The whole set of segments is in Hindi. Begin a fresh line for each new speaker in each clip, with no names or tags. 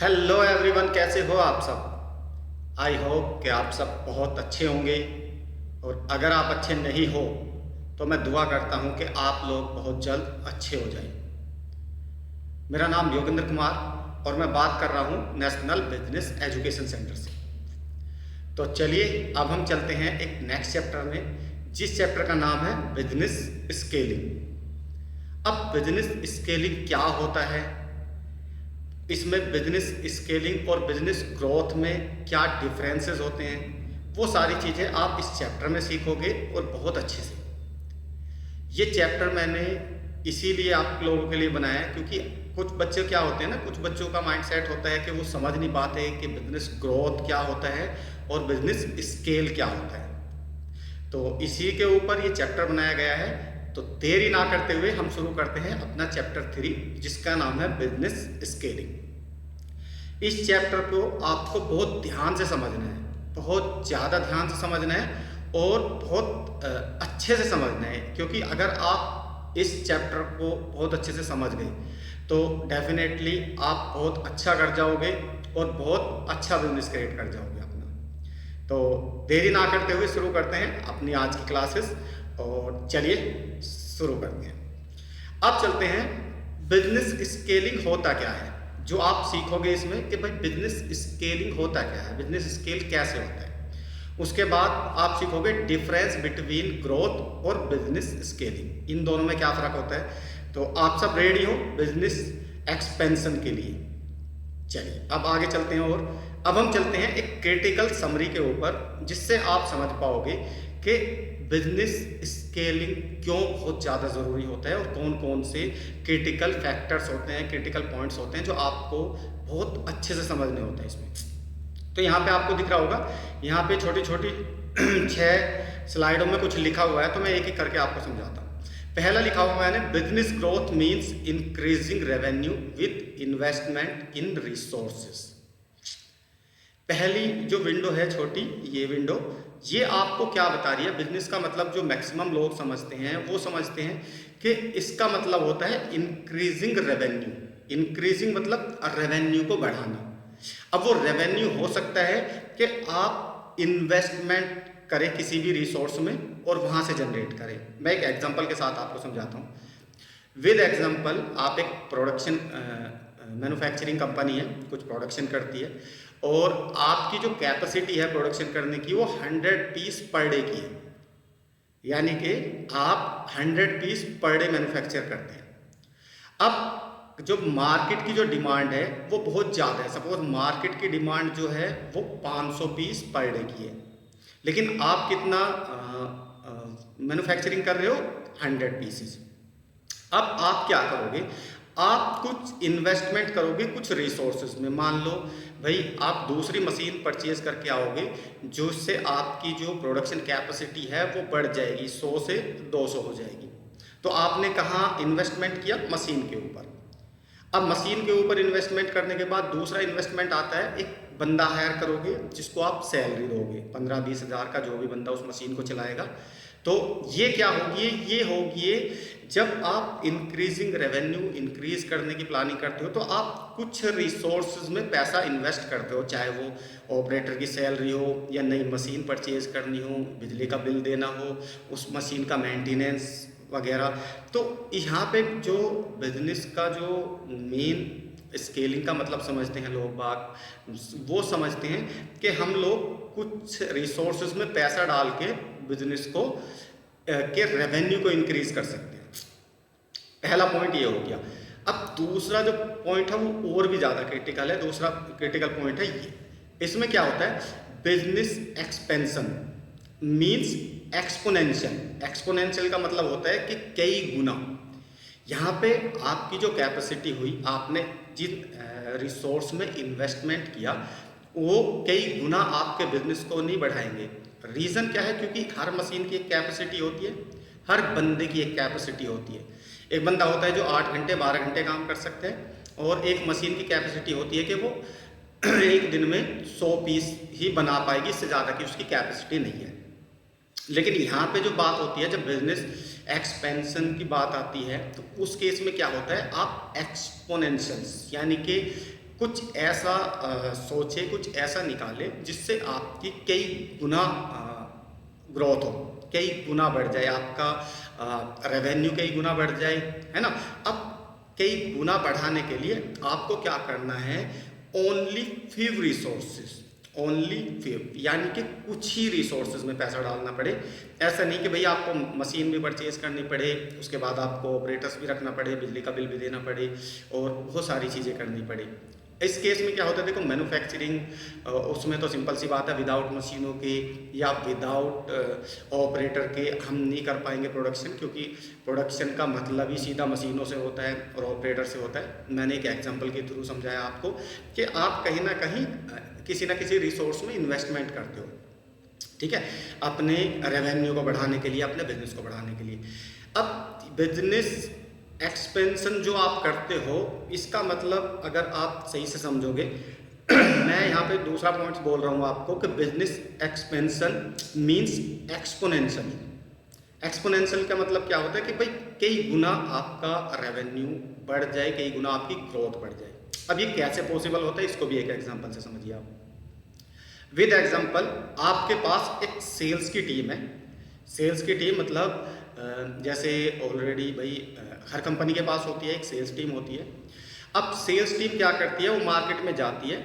हेलो एवरीवन, कैसे हो आप सब। आई होप कि आप सब बहुत अच्छे होंगे। और अगर आप अच्छे नहीं हो तो मैं दुआ करता हूं कि आप लोग बहुत जल्द अच्छे हो जाएं। मेरा नाम योगेंद्र कुमार और मैं बात कर रहा हूं नेशनल बिजनेस एजुकेशन सेंटर से। तो चलिए अब हम चलते हैं एक नेक्स्ट चैप्टर में, जिस चैप्टर का नाम है बिजनेस स्केलिंग। अब बिजनेस स्केलिंग क्या होता है, इसमें बिजनेस स्केलिंग और बिजनेस ग्रोथ में क्या डिफरेंसेस होते हैं, वो सारी चीज़ें आप इस चैप्टर में सीखोगे और बहुत अच्छे से। ये चैप्टर मैंने इसीलिए आप लोगों के लिए बनाया है क्योंकि कुछ बच्चे क्या होते हैं ना, कुछ बच्चों का माइंडसेट होता है कि वो समझ नहीं पाते कि बिजनेस ग्रोथ क्या होता है और बिजनेस स्केल क्या होता है। तो इसी के ऊपर ये चैप्टर बनाया गया है। तो देरी ना करते हुए हम शुरू करते हैं अपना चैप्टर 3, जिसका नाम है बिजनेस स्केलिंग। इस चैप्टर को आपको बहुत ध्यान से समझना है, बहुत ज़्यादा ध्यान से समझना है और बहुत अच्छे से समझना है, क्योंकि अगर आप इस चैप्टर को बहुत अच्छे से समझ गए तो डेफिनेटली आप बहुत अच्छा कर जाओगे और बहुत अच्छा बिजनेस क्रिएट कर जाओगे अपना। तो देरी ना करते हुए शुरू करते हैं अपनी आज की क्लासेस, और चलिए शुरू करते हैं। अब चलते हैं बिजनेस स्केलिंग होता क्या है, जो आप सीखोगे इसमें कि भाई बिजनेस स्केलिंग होता क्या है, बिजनेस स्केल कैसे होता है। उसके बाद आप सीखोगे डिफरेंस बिटवीन ग्रोथ और बिजनेस स्केलिंग, इन दोनों में क्या फर्क होता है। तो आप सब रेडी हो बिजनेस एक्सपेंशन के लिए। चलिए अब आगे चलते हैं, और अब हम चलते हैं एक क्रिटिकल समरी के ऊपर, जिससे आप समझ पाओगे कि बिजनेस स्केलिंग क्यों बहुत ज़्यादा ज़रूरी होता है और कौन कौन से क्रिटिकल फैक्टर्स होते हैं, क्रिटिकल पॉइंट्स होते हैं जो आपको बहुत अच्छे से समझने होते हैं इसमें। तो यहाँ पे आपको दिख रहा होगा, यहाँ पे छोटी छोटी 6 स्लाइडों में कुछ लिखा हुआ है, तो मैं एक एक करके आपको समझाता हूँ। पहला लिखा हुआ है business growth means increasing revenue with investment in resources. पहली जो विंडो है छोटी, ये विंडो, ये आपको क्या बता रही है। बिजनेस का मतलब जो मैक्सिमम लोग समझते हैं वो समझते हैं कि इसका मतलब होता है इंक्रीजिंग रेवेन्यू। इंक्रीजिंग मतलब रेवेन्यू को बढ़ाना। अब वो रेवेन्यू हो सकता है कि आप इन्वेस्टमेंट करें किसी भी रिसोर्स में और वहां से जनरेट करें। मैं एक एग्जांपल के साथ आपको समझाता हूँ। विद एग्जांपल, आप एक प्रोडक्शन मैन्युफैक्चरिंग कंपनी है, कुछ प्रोडक्शन करती है, और आपकी जो कैपेसिटी है प्रोडक्शन करने की वो 100 पीस पर डे की है। यानी कि आप 100 पीस पर डे मैन्युफैक्चर करते हैं। अब जो मार्केट की जो डिमांड है वो बहुत ज़्यादा है। सपोज मार्केट की डिमांड जो है वो 500 पीस पर डे की है, लेकिन आप कितना मैन्युफैक्चरिंग कर रहे हो, 100 पीसेस। अब आप क्या करोगे, आप कुछ इन्वेस्टमेंट करोगे कुछ रिसोर्सेज में। मान लो भाई आप दूसरी मशीन परचेज करके आओगे, जिससे आपकी जो प्रोडक्शन कैपेसिटी है वो बढ़ जाएगी, 100 से 200 हो जाएगी। तो आपने कहाँ इन्वेस्टमेंट किया, मशीन के ऊपर। अब मशीन के ऊपर इन्वेस्टमेंट करने के बाद दूसरा इन्वेस्टमेंट आता है, एक बंदा हायर करोगे जिसको आप सैलरी दोगे 15-20 हज़ार का, जो भी बंदा उस मशीन को चलाएगा। तो ये क्या होगी, ये होगी जब आप इंक्रीजिंग रेवेन्यू इंक्रीज करने की प्लानिंग करते हो तो आप कुछ रिसोर्सेज में पैसा इन्वेस्ट करते हो, चाहे वो ऑपरेटर की सैलरी हो या नई मशीन परचेज करनी हो, बिजली का बिल देना हो, उस मशीन का मेंटेनेंस वगैरह। तो यहाँ पे जो बिजनेस का जो मेन स्केलिंग का मतलब समझते हैं लोग बाग, वो समझते हैं कि हम लोग कुछ रिसोर्सेज में पैसा डाल के बिजनेस को के रेवेन्यू को इंक्रीज कर सकते हैं। पहला पॉइंट ये हो गया। अब दूसरा जो पॉइंट है वो और भी ज़्यादा क्रिटिकल है। दूसरा क्रिटिकल पॉइंट है ये, इसमें क्या होता है, business expansion means exponential. Exponential का मतलब होता है कि कई गुना। यहाँ पे आपकी जो कैपेसिटी हुई, आपने जिन रिसोर्स में इन्वेस्टमेंट किया, वो कई गुना आपके बिजनेस को नहीं बढ़ाएंगे। रीज़न क्या है, क्योंकि हर मशीन की एक कैपेसिटी होती है, हर बंदे की एक कैपेसिटी होती है। एक बंदा होता है जो 8 घंटे 12 घंटे काम कर सकते हैं, और एक मशीन की कैपेसिटी होती है कि वो एक दिन में 100 पीस ही बना पाएगी, इससे ज़्यादा की उसकी कैपेसिटी नहीं है। लेकिन यहाँ पे जो बात होती है, जब बिजनेस एक्सपेंशन की बात आती है, तो उस केस में क्या होता है, आप एक्सपोनेंशियल्स यानी कि कुछ ऐसा सोचे, कुछ ऐसा निकाले जिससे आपकी कई गुना ग्रोथ हो, कई गुना बढ़ जाए, आपका रेवेन्यू कई गुना बढ़ जाए, है ना। अब कई गुना बढ़ाने के लिए आपको क्या करना है, only few resources, only few, यानी कि कुछ ही रिसोर्सेज में पैसा डालना पड़े। ऐसा नहीं कि भाई आपको मशीन भी परचेज करनी पड़े, उसके बाद आपको ऑपरेटर्स भी रखना पड़े, बिजली का बिल भी देना पड़े और बहुत सारी चीज़ें करनी पड़े। इस केस में क्या होता है, देखो मैन्युफैक्चरिंग उसमें तो सिंपल सी बात है, विदाउट मशीनों के या विदाउट ऑपरेटर के हम नहीं कर पाएंगे प्रोडक्शन, क्योंकि प्रोडक्शन का मतलब ही सीधा मशीनों से होता है और ऑपरेटर से होता है। मैंने एक एग्जांपल के थ्रू समझाया आपको कि आप कहीं ना कहीं किसी ना किसी रिसोर्स में इन्वेस्टमेंट करते हो, ठीक है, अपने रेवेन्यू को बढ़ाने के लिए, अपने बिजनेस को बढ़ाने के लिए। अब बिजनेस एक्सपेंशन जो आप करते हो, इसका मतलब अगर आप सही से समझोगे मैं यहाँ पे दूसरा पॉइंट बोल रहा हूँ आपको कि business expansion means exponential. Exponential का मतलब क्या होता है कि भाई कई गुना आपका रेवेन्यू बढ़ जाए, कई गुना आपकी ग्रोथ बढ़ जाए। अब ये कैसे पॉसिबल होता है, इसको भी एक एग्जांपल से समझिए आप। विद एग्जांपल, आपके पास एक सेल्स की टीम है। सेल्स की टीम मतलब जैसे ऑलरेडी भाई हर कंपनी के पास होती है, एक सेल्स टीम होती है। अब सेल्स टीम क्या करती है, वो मार्केट में जाती है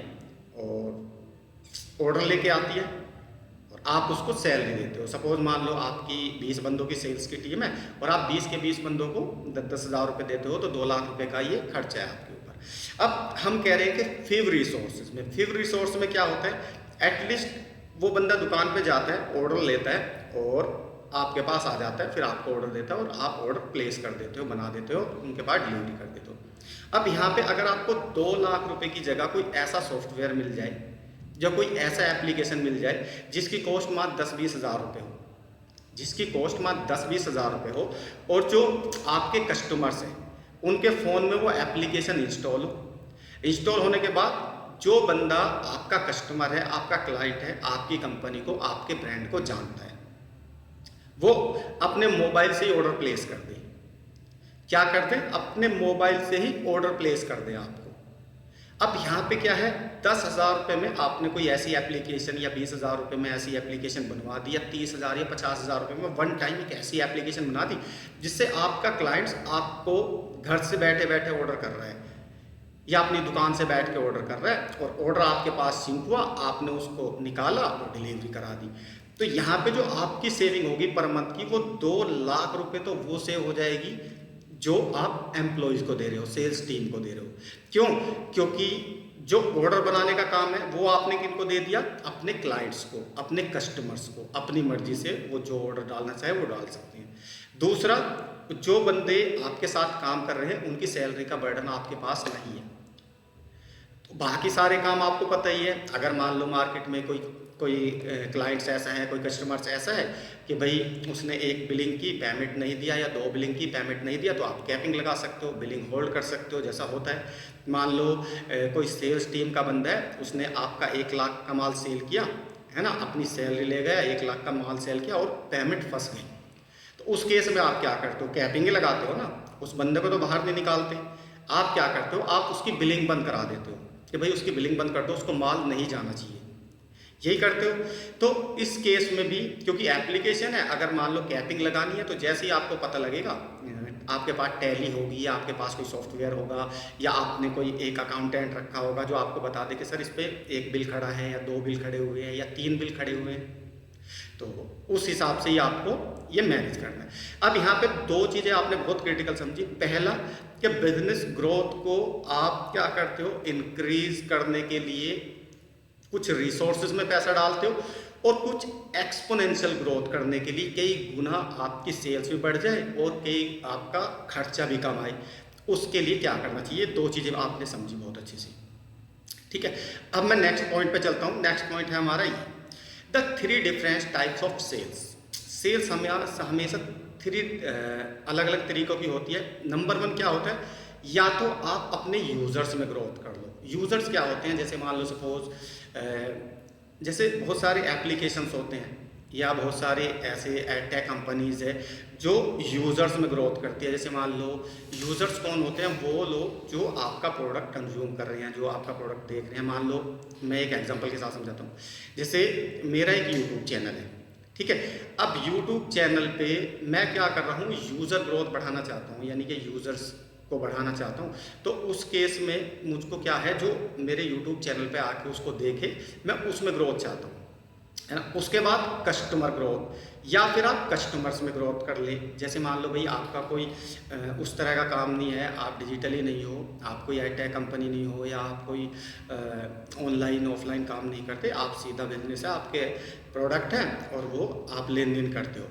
और ऑर्डर लेके आती है और आप उसको सैलरी देते हो। सपोज मान लो आपकी 20 बंदों की सेल्स की टीम है और आप 20 के 20 बंदों को 10-10 हज़ार रुपये देते हो, तो 2 लाख रुपए का ये खर्चा है आपके ऊपर। अब हम कह रहे हैं कि फिव रिसोर्सेज में, फिव रिसोर्स में क्या होता है, एटलीस्ट वो बंदा दुकान पे जाता है, ऑर्डर लेता है और आपके पास आ जाता है, फिर आपको ऑर्डर देता है और आप ऑर्डर प्लेस कर देते हो, बना देते हो, उनके पास डिलीवरी कर देते हो। अब यहाँ पे अगर आपको 2 लाख रुपए की जगह कोई ऐसा सॉफ्टवेयर मिल जाए, जो कोई ऐसा एप्लीकेशन मिल जाए जिसकी कॉस्ट मात्र 10-20 हज़ार रुपये हो, जिसकी कॉस्ट मात्र 10-20 हज़ार रुपये हो, और जो आपके कस्टमर्स हैं उनके फ़ोन में वो एप्लीकेशन इंस्टॉल हो, इंस्टॉल होने के बाद जो बंदा आपका कस्टमर है, आपका क्लाइंट है, आपकी कंपनी को, आपके ब्रांड को जानता है, वो अपने मोबाइल से ही ऑर्डर प्लेस कर दे। क्या कर दे, अपने मोबाइल से ही ऑर्डर प्लेस कर दे आपको। अब यहाँ पे क्या है, 10,000 रुपये में आपने कोई ऐसी एप्लीकेशन या 20,000 रुपये में ऐसी एप्लीकेशन बनवा दी, या 30,000 या 50,000 रुपये में वन टाइम एक ऐसी एप्लीकेशन बना दी जिससे आपका क्लाइंट्स आपको घर से बैठे बैठे ऑर्डर कर रहा है या अपनी दुकान से बैठ के ऑर्डर कर रहा है, और ऑर्डर आपके पास सिंक हुआ, आपने उसको निकाला और डिलीवरी करा दी। तो यहाँ पे जो आपकी सेविंग होगी पर मंथ की, वो 2 लाख रुपए तो वो सेव हो जाएगी जो आप एम्प्लॉयज़ को दे रहे हो, सेल्स टीम को दे रहे हो। क्यों? क्योंकि जो ऑर्डर बनाने का काम है वो आपने किनको दे दिया, अपने क्लाइंट्स को, अपने कस्टमर्स को, अपनी मर्जी से वो जो ऑर्डर डालना चाहे वो डाल सकते हैं। दूसरा, जो बंदे आपके साथ काम कर रहे हैं उनकी सैलरी का बर्डन आपके पास नहीं है, तो बाकी सारे काम आपको पता ही है। अगर मान लो मार्केट में कोई क्लाइंट्स ऐसा है, कोई कस्टमर्स ऐसा है कि भाई उसने एक बिलिंग की पेमेंट नहीं दिया या 2 बिलिंग की पेमेंट नहीं दिया, तो आप कैपिंग लगा सकते हो, बिलिंग होल्ड कर सकते हो, जैसा होता है। मान लो कोई सेल्स टीम का बंदा है, उसने आपका 1 लाख का माल सेल किया है ना, अपनी सैलरी ले गया, 1 लाख का माल सेल किया और पेमेंट फंस गई, तो उस केस में आप क्या करते हो, कैपिंग लगाते हो ना, उस बंदे को तो बाहर नहीं निकालते। आप क्या करते हो, आप उसकी बिलिंग बंद करा देते हो कि भाई उसकी बिलिंग बंद कर दो, उसको माल नहीं जाना चाहिए, यही करते हो। तो इस केस में भी क्योंकि एप्लीकेशन है, अगर मान लो कैपिंग लगानी है तो जैसे ही आपको पता लगेगा, आपके पास टैली होगी या आपके पास कोई सॉफ्टवेयर होगा या आपने कोई एक अकाउंटेंट रखा होगा जो आपको बता दे कि सर इस पर 1 बिल खड़ा है या 2 बिल खड़े हुए हैं या 3 बिल खड़े हुए हैं, तो उस हिसाब से ही आपको ये मैनेज करना है। अब यहाँ पे 2 चीज़ें आपने बहुत क्रिटिकल समझी। पहला कि बिजनेस ग्रोथ को आप क्या करते हो, इंक्रीज करने के लिए कुछ रिसोर्सेज में पैसा डालते हो, और कुछ एक्सपोनेंशियल ग्रोथ करने के लिए कई गुना आपकी सेल्स भी बढ़ जाए और कई आपका खर्चा भी कम आए, उसके लिए क्या करना चाहिए। 2 चीज़ें आपने समझी बहुत अच्छे से, ठीक है। अब मैं नेक्स्ट पॉइंट पे चलता हूँ। नेक्स्ट पॉइंट है हमारा ये, the 3 different types of sales. Sales हमेशा 3 अलग अलग तरीकों की होती है। नंबर 1 क्या होता है, या तो आप अपने यूज़र्स में ग्रोथ कर लो। यूज़र्स क्या होते हैं, जैसे मान लो सपोज जैसे बहुत सारे एप्लीकेशंस होते हैं, या बहुत सारे ऐसे एडटेक कंपनीज है जो यूज़र्स में ग्रोथ करती है। जैसे मान लो यूज़र्स कौन होते हैं, वो लोग जो आपका प्रोडक्ट कंज्यूम कर रहे हैं, जो आपका प्रोडक्ट देख रहे हैं। मान लो मैं एक एग्जांपल के साथ समझाता हूँ। जैसे मेरा एक यूट्यूब चैनल है, ठीक है। अब यूट्यूब चैनल पे मैं क्या कर रहा हूँ, यूज़र ग्रोथ बढ़ाना चाहता हूँ, यानी कि यूज़र्स को बढ़ाना चाहता हूँ। तो उस केस में मुझको क्या है, जो मेरे यूट्यूब चैनल पे आके उसको देखे, मैं उसमें ग्रोथ चाहता हूँ, है ना। उसके बाद कस्टमर ग्रोथ, या फिर आप कस्टमर्स में ग्रोथ कर लें। जैसे मान लो भाई आपका कोई उस तरह का काम नहीं है, आप डिजिटली नहीं हो, आप कोई एडटेक कंपनी नहीं हो, या आप कोई ऑनलाइन ऑफलाइन काम नहीं करते, आप सीधा बिजनेस है, आपके प्रोडक्ट हैं और वो आप लेन देन करते हो,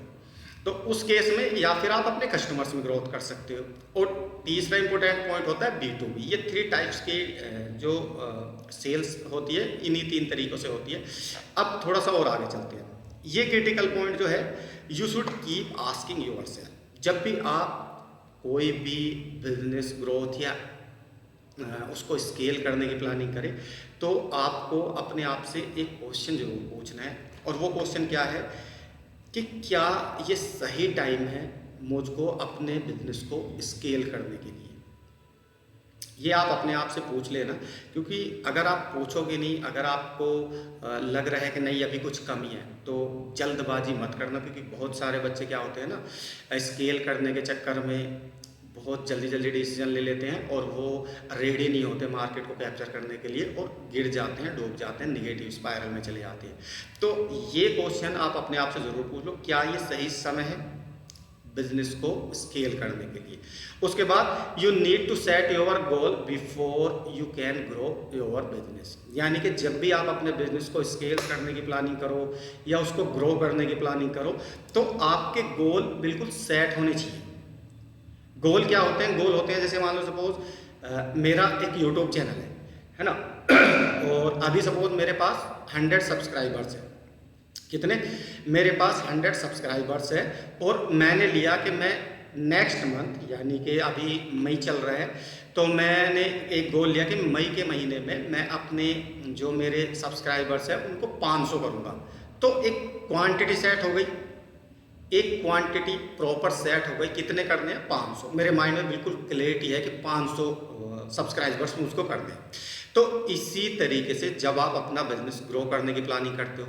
तो उस केस में या फिर आप अपने कस्टमर्स में ग्रोथ कर सकते हो। और तीसरा इंपॉर्टेंट पॉइंट होता है B2B। ये 3 टाइप्स की जो सेल्स होती है, इन्हीं 3 तरीक़ों से होती है। अब थोड़ा सा और आगे चलते हैं। ये क्रिटिकल पॉइंट जो है, you should keep asking yourself. जब भी आप कोई भी बिजनेस ग्रोथ या उसको स्केल करने की प्लानिंग करें, तो आपको अपने आप से एक क्वेश्चन जरूर पूछना है। और वो क्वेश्चन क्या है कि क्या ये सही टाइम है मुझको अपने बिजनेस को स्केल करने के लिए। ये आप अपने आप से पूछ लेना, क्योंकि अगर आप पूछोगे नहीं, अगर आपको लग रहा है कि नहीं अभी कुछ कमी है, तो जल्दबाजी मत करना। क्योंकि बहुत सारे बच्चे क्या होते हैं ना, स्केल करने के चक्कर में बहुत जल्दी जल्दी डिसीजन ले लेते हैं और वो रेडी नहीं होते मार्केट को कैप्चर करने के लिए, और गिर जाते हैं, डूब जाते हैं, निगेटिव स्पाइरल में चले जाते हैं। तो ये क्वेश्चन आप अपने आप से ज़रूर पूछ लो, क्या ये सही समय है बिजनेस को स्केल करने के लिए। उसके बाद you need to set your goal before you can grow your business. यानी कि जब भी आप अपने बिजनेस को स्केल करने की प्लानिंग करो या उसको ग्रो करने की प्लानिंग करो, तो आपके गोल बिल्कुल सेट होने चाहिए। गोल क्या होते हैं, गोल होते हैं जैसे मान लो सपोज मेरा एक यूट्यूब चैनल है ना, और अभी सपोज मेरे पास 100 सब्सक्राइबर्स हैं। कितने, मेरे पास 100 सब्सक्राइबर्स है, और मैंने लिया कि मैं नेक्स्ट मंथ, यानी कि अभी मई चल रहा है, तो मैंने एक गोल लिया कि मई के महीने में मैं अपने जो मेरे सब्सक्राइबर्स हैं उनको 500 करूँगा। तो एक क्वांटिटी सेट हो गई, एक क्वांटिटी प्रॉपर सेट हो गई, कितने करने हैं, 500। मेरे माइंड में बिल्कुल क्लियरिटी है कि 500 सब्सक्राइबर्स मुझको करने हैं। तो इसी तरीके से जब आप अपना बिजनेस ग्रो करने की प्लानिंग करते हो,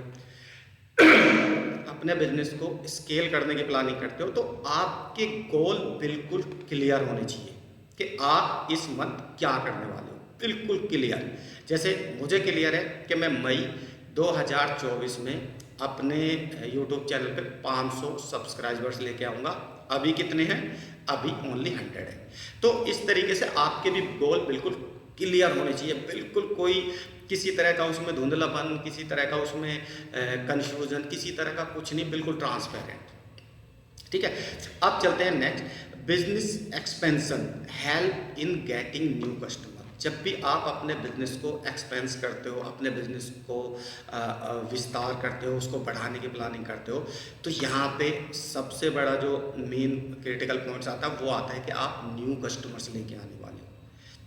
अपने बिजनेस को स्केल करने की प्लानिंग करते हो, तो आपके गोल बिल्कुल क्लियर होने चाहिए कि आप इस मंथ क्या करने वाले हो, बिल्कुल क्लियर। जैसे मुझे क्लियर है कि मैं मई 2024 में अपने YouTube चैनल पे 500 सब्सक्राइबर्स लेके आऊँगा। अभी कितने हैं, अभी ओनली 100 है। तो इस तरीके से आपके भी गोल बिल्कुल क्लियर होने चाहिए, बिल्कुल कोई किसी तरह का उसमें धुंधलापन, किसी तरह का उसमें कंफ्यूजन, किसी तरह का कुछ नहीं, बिल्कुल ट्रांसपेरेंट। ठीक है, अब चलते हैं next, business expansion help in getting new customer. जब भी आप अपने बिजनेस को एक्सपेंस करते हो, अपने बिजनेस को विस्तार करते हो, उसको बढ़ाने की प्लानिंग करते हो, तो यहाँ पे सबसे बड़ा जो मेन क्रिटिकल पॉइंट्स आता है वो आता है कि आप न्यू कस्टमर्स लेके आने वाले हो,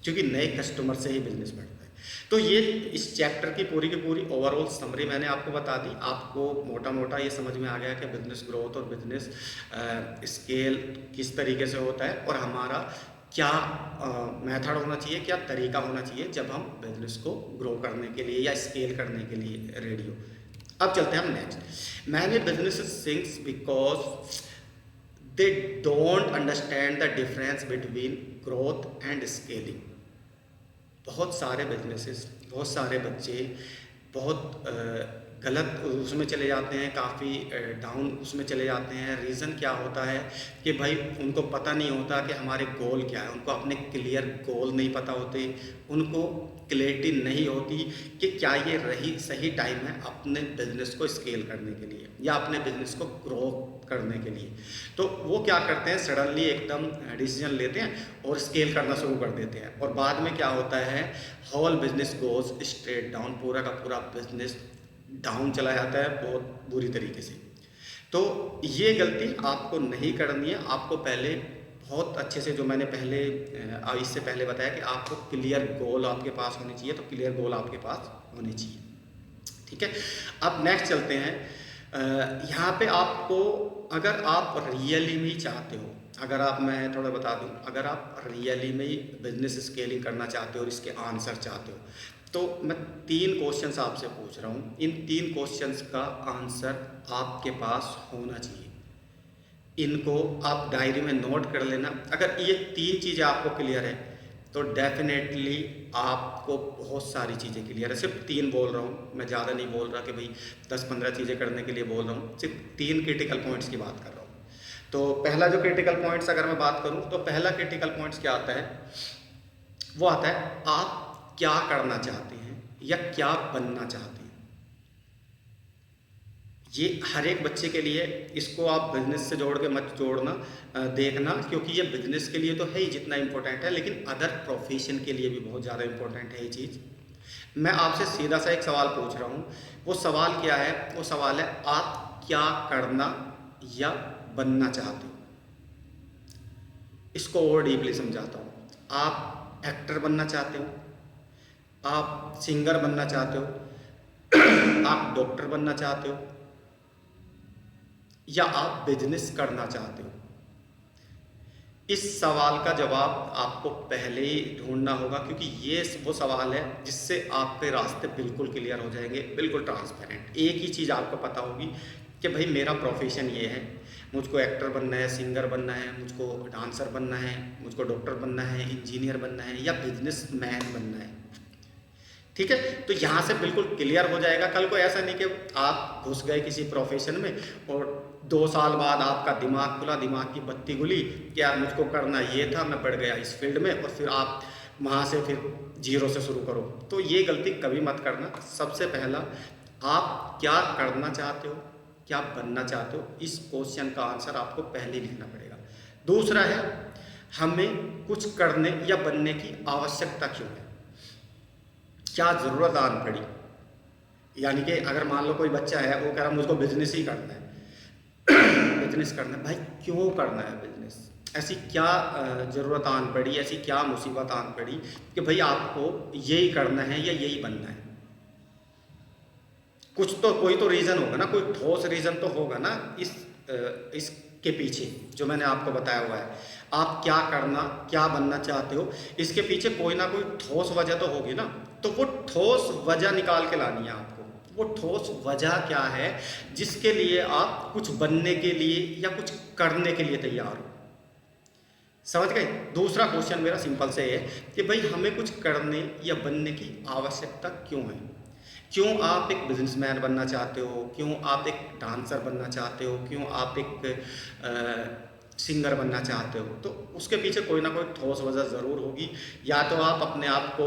क्योंकि नए कस्टमर से ही बिजनेस बढ़ता है। तो ये इस चैप्टर की पूरी ओवरऑल समरी मैंने आपको बता दी। आपको मोटा मोटा ये समझ में आ गया कि बिजनेस ग्रोथ और बिजनेस स्केल किस तरीके से होता है, और हमारा क्या मेथड होना चाहिए, क्या तरीका होना चाहिए जब हम बिजनेस को ग्रो करने के लिए या स्केल करने के लिए रेडी हो। अब चलते हैं हम next, many businesses sinks because they don't understand the difference between growth and scaling. बहुत सारे बिजनेसेस, बहुत सारे बच्चे बहुत गलत उसमें चले जाते हैं, काफ़ी डाउन उसमें चले जाते हैं। रीज़न क्या होता है कि भाई उनको पता नहीं होता कि हमारे गोल क्या है, उनको अपने क्लियर गोल नहीं पता होते, उनको क्लैरिटी नहीं होती कि क्या ये सही टाइम है अपने बिजनेस को स्केल करने के लिए या अपने बिजनेस को ग्रो करने के लिए। तो वो क्या करते हैं, सडनली एकदम डिसीजन लेते हैं और स्केल करना शुरू कर देते हैं, और बाद में क्या होता है, whole business goes straight down, पूरा का पूरा बिजनेस डाउन चला जाता है बहुत बुरी तरीके से। तो ये गलती आपको नहीं करनी है। आपको पहले बहुत अच्छे से, जो मैंने पहले इससे पहले बताया कि आपको क्लियर गोल आपके पास होने चाहिए, तो क्लियर गोल आपके पास होने चाहिए। ठीक है, अब नेक्स्ट चलते हैं, यहाँ पे आपको, अगर आप रियली में ही चाहते हो, अगर आप, मैं थोड़ा बता दूं, अगर आप रियली में ही बिजनेस स्केलिंग करना चाहते हो और इसके आंसर चाहते हो, तो मैं 3 क्वेश्चंस आपसे पूछ रहा हूँ। इन 3 क्वेश्चंस का आंसर आपके पास होना चाहिए। इनको आप डायरी में नोट कर लेना। अगर ये 3 चीज़ें आपको क्लियर है तो डेफिनेटली आपको बहुत सारी चीज़ें क्लियर है। सिर्फ 3 बोल रहा हूँ, मैं ज़्यादा नहीं बोल रहा कि भाई 10-15 चीज़ें करने के लिए बोल रहा हूँ, सिर्फ 3 क्रिटिकल पॉइंट्स की बात कर रहा हूँ। तो पहला जो क्रिटिकल पॉइंट्स अगर मैं बात करूँ, तो पहला क्रिटिकल पॉइंट्स क्या आता है, वो आता है आप क्या करना चाहते हैं या क्या बनना चाहते हैं। ये हर एक बच्चे के लिए, इसको आप बिजनेस से जोड़ के मत जोड़ना, देखना, क्योंकि ये बिजनेस के लिए तो है ही जितना इम्पोर्टेंट है, लेकिन अदर प्रोफेशन के लिए भी बहुत ज़्यादा इम्पोर्टेंट है ये चीज़। मैं आपसे सीधा सा एक सवाल पूछ रहा हूँ। वो सवाल क्या है? वो सवाल है आप क्या करना या बनना चाहते हो। इसको और डीपली समझाता हूँ। आप एक्टर बनना चाहते हो, आप सिंगर बनना चाहते हो, आप डॉक्टर बनना चाहते हो, या आप बिजनेस करना चाहते हो। इस सवाल का जवाब आपको पहले ही ढूंढना होगा, क्योंकि ये वो सवाल है जिससे आपके रास्ते बिल्कुल क्लियर हो जाएंगे, बिल्कुल ट्रांसपेरेंट। एक ही चीज़ आपको पता होगी कि भाई मेरा प्रोफेशन ये है, मुझको एक्टर बनना है, सिंगर बनना है, मुझको डांसर बनना है, मुझको डॉक्टर बनना है, इंजीनियर बनना है, या बिजनेसमैन बनना है। ठीक है, तो यहाँ से बिल्कुल क्लियर हो जाएगा। कल को ऐसा नहीं कि आप घुस गए किसी प्रोफेशन में और 2 साल बाद आपका दिमाग खुला, दिमाग की बत्ती खुली कि यार मुझको करना ये था, मैं बढ़ गया इस फील्ड में, और फिर आप वहाँ से फिर जीरो से शुरू करो। तो ये गलती कभी मत करना। सबसे पहला, आप क्या करना चाहते हो, क्या बनना चाहते हो, इस क्वेश्चन का आंसर आपको पहले लिखना पड़ेगा। दूसरा है, हमें कुछ करने या बनने की आवश्यकता क्यों है, क्या ज़रूरत आन पड़ी। यानी कि अगर मान लो कोई बच्चा है, वो कह रहा मुझको बिजनेस ही करना है, बिजनेस करना है, भाई क्यों करना है बिजनेस? ऐसी क्या ज़रूरत आन पड़ी, ऐसी क्या मुसीबत आन पड़ी कि भाई आपको यही करना है या यही बनना है? कुछ तो, कोई तो रीज़न होगा ना, कोई ठोस रीज़न तो होगा ना इसके पीछे, जो मैंने आपको बताया हुआ है। आप क्या करना, क्या बनना चाहते हो, इसके पीछे कोई ना कोई ठोस वजह तो होगी ना। तो वो ठोस वजह निकाल के लानी है आपको। वो ठोस वजह क्या है जिसके लिए आप कुछ बनने के लिए या कुछ करने के लिए तैयार हो। समझ गए? दूसरा क्वेश्चन मेरा सिंपल से है कि भाई हमें कुछ करने या बनने की आवश्यकता क्यों है। क्यों आप एक बिजनेसमैन बनना चाहते हो, क्यों आप एक डांसर बनना चाहते हो, क्यों आप एक सिंगर बनना चाहते हो? तो उसके पीछे कोई ना कोई ठोस वजह ज़रूर होगी। या तो आप अपने आप को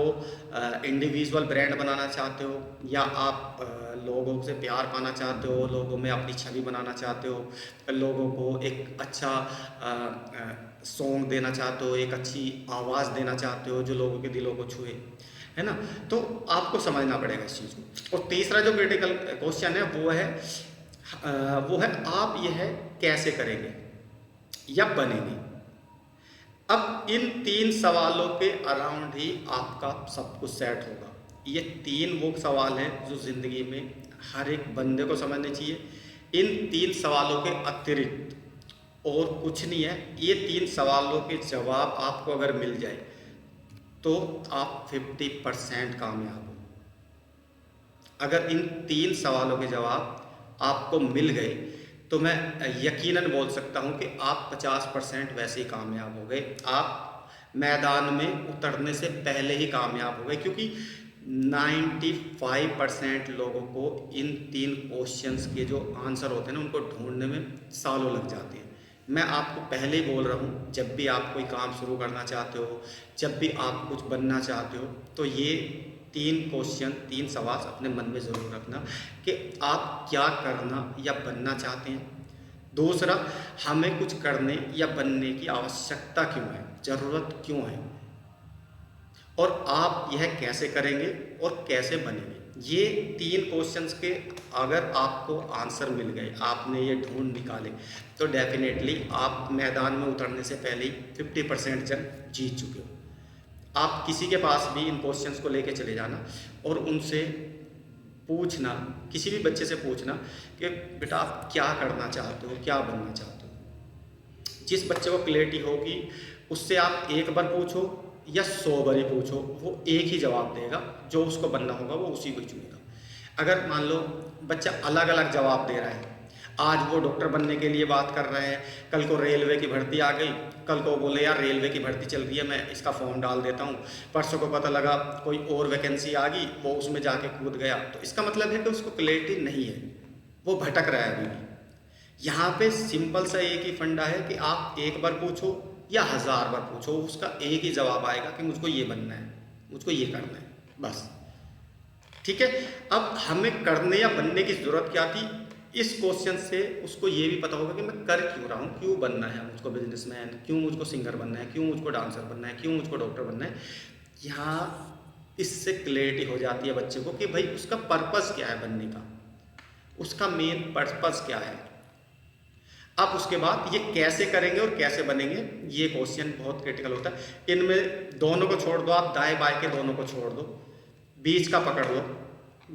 इंडिविजुअल ब्रांड बनाना चाहते हो, या आप लोगों से प्यार पाना चाहते हो, लोगों में अपनी छवि बनाना चाहते हो, लोगों को एक अच्छा सॉन्ग देना चाहते हो, एक अच्छी आवाज़ देना चाहते हो जो लोगों के दिलों को छुए, है ना। तो आपको समझना पड़ेगा इस चीज़ को। और तीसरा जो क्रिटिकल क्वेश्चन है वो है आप यह कैसे करेंगे या बनेंगे। अब इन 3 सवालों के अराउंड ही आपका सब कुछ सेट होगा। ये 3 वो सवाल हैं जो ज़िंदगी में हर एक बंदे को समझने चाहिए। इन 3 सवालों के अतिरिक्त और कुछ नहीं है। ये 3 सवालों के जवाब आपको अगर मिल जाए तो आप 50% कामयाब हो। अगर इन 3 सवालों के जवाब आपको मिल गए तो मैं यकीनन बोल सकता हूं कि आप 50% वैसे ही कामयाब हो गए। आप मैदान में उतरने से पहले ही कामयाब हो गए, क्योंकि 95% लोगों को इन 3 क्वेश्चंस के जो आंसर होते हैं ना, उनको ढूंढने में सालों लग जाते हैं। मैं आपको पहले ही बोल रहा हूँ, जब भी आप कोई काम शुरू करना चाहते हो, जब भी आप कुछ बनना चाहते हो, तो ये 3 क्वेश्चन, 3 सवाल अपने मन में ज़रूर रखना कि आप क्या करना या बनना चाहते हैं। दूसरा, हमें कुछ करने या बनने की आवश्यकता क्यों है, ज़रूरत क्यों है, और आप यह कैसे करेंगे और कैसे बनेंगे। ये 3 क्वेश्चंस के अगर आपको आंसर मिल गए, आपने ये ढूंढ निकाले, तो डेफिनेटली आप मैदान में उतरने से पहले ही 50% जंग जीत चुके हो। आप किसी के पास भी इन क्वेश्चंस को लेके चले जाना और उनसे पूछना, किसी भी बच्चे से पूछना कि बेटा आप क्या करना चाहते हो, क्या बनना चाहते हो। जिस बच्चे को क्लैरिटी होगी उससे आप एक बार पूछो या 100 बार ही पूछो, वो एक ही जवाब देगा, जो उसको बनना होगा वो उसी को ही चुनेगा। अगर मान लो बच्चा अलग अलग जवाब दे रहा है, आज वो डॉक्टर बनने के लिए बात कर रहे हैं, कल को रेलवे की भर्ती आ गई, कल को बोले यार रेलवे की भर्ती चल रही है, मैं इसका फॉर्म डाल देता हूँ, परसों को पता लगा कोई और वैकेंसी आ गई, वो उसमें जाके कूद गया, तो इसका मतलब है कि उसको क्लैरिटी नहीं है, वो भटक रहा है अभी भी। यहाँ पे सिंपल सा एक ही फंडा है कि आप एक बार पूछो या 1000 बार पूछो, उसका एक ही जवाब आएगा कि मुझको ये बनना है, मुझको ये करना है, बस। ठीक है। अब हमें करने या बनने की जरूरत क्या थी, इस क्वेश्चन से उसको ये भी पता होगा कि मैं कर क्यों रहा हूँ, क्यों बनना है मुझको बिजनेसमैन, क्यों मुझको सिंगर बनना है, क्यों मुझको डांसर बनना है, क्यों मुझको डॉक्टर बनना है। यहाँ इससे क्लैरिटी हो जाती है बच्चे को कि भाई उसका पर्पस क्या है बनने का, उसका मेन पर्पस क्या है। अब उसके बाद ये कैसे करेंगे और कैसे बनेंगे, ये क्वेश्चन बहुत क्रिटिकल होता है। इनमें दोनों को छोड़ दो, आप दाएं बाएं के दोनों को छोड़ दो, बीच का पकड़ लो,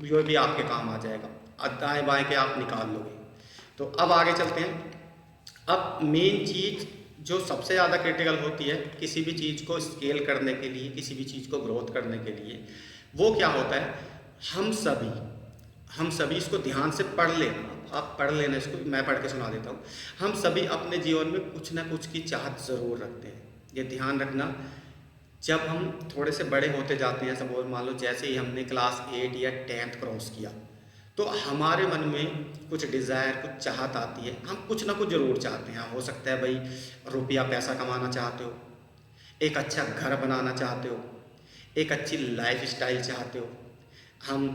जो भी आपके काम आ जाएगा, दाएं बाएं के आप निकाल लोगे। तो अब आगे चलते हैं। अब मेन चीज़ जो सबसे ज़्यादा क्रिटिकल होती है किसी भी चीज़ को स्केल करने के लिए, किसी भी चीज़ को ग्रोथ करने के लिए, वो क्या होता है, हम सभी इसको ध्यान से पढ़ लेना, आप पढ़ लेना इसको, मैं पढ़ के सुना देता हूँ। हम सभी अपने जीवन में कुछ ना कुछ की चाहत ज़रूर रखते हैं, ये ध्यान रखना। जब हम थोड़े से बड़े होते जाते हैं, सपोज मान लो जैसे ही हमने क्लास 8 या 10th क्रॉस किया, तो हमारे मन में कुछ डिज़ायर, कुछ चाहत आती है, हम कुछ ना कुछ ज़रूर चाहते हैं। हो सकता है भाई रुपया पैसा कमाना चाहते हो, एक अच्छा घर बनाना चाहते हो, एक अच्छी लाइफ स्टाइल चाहते हो, हम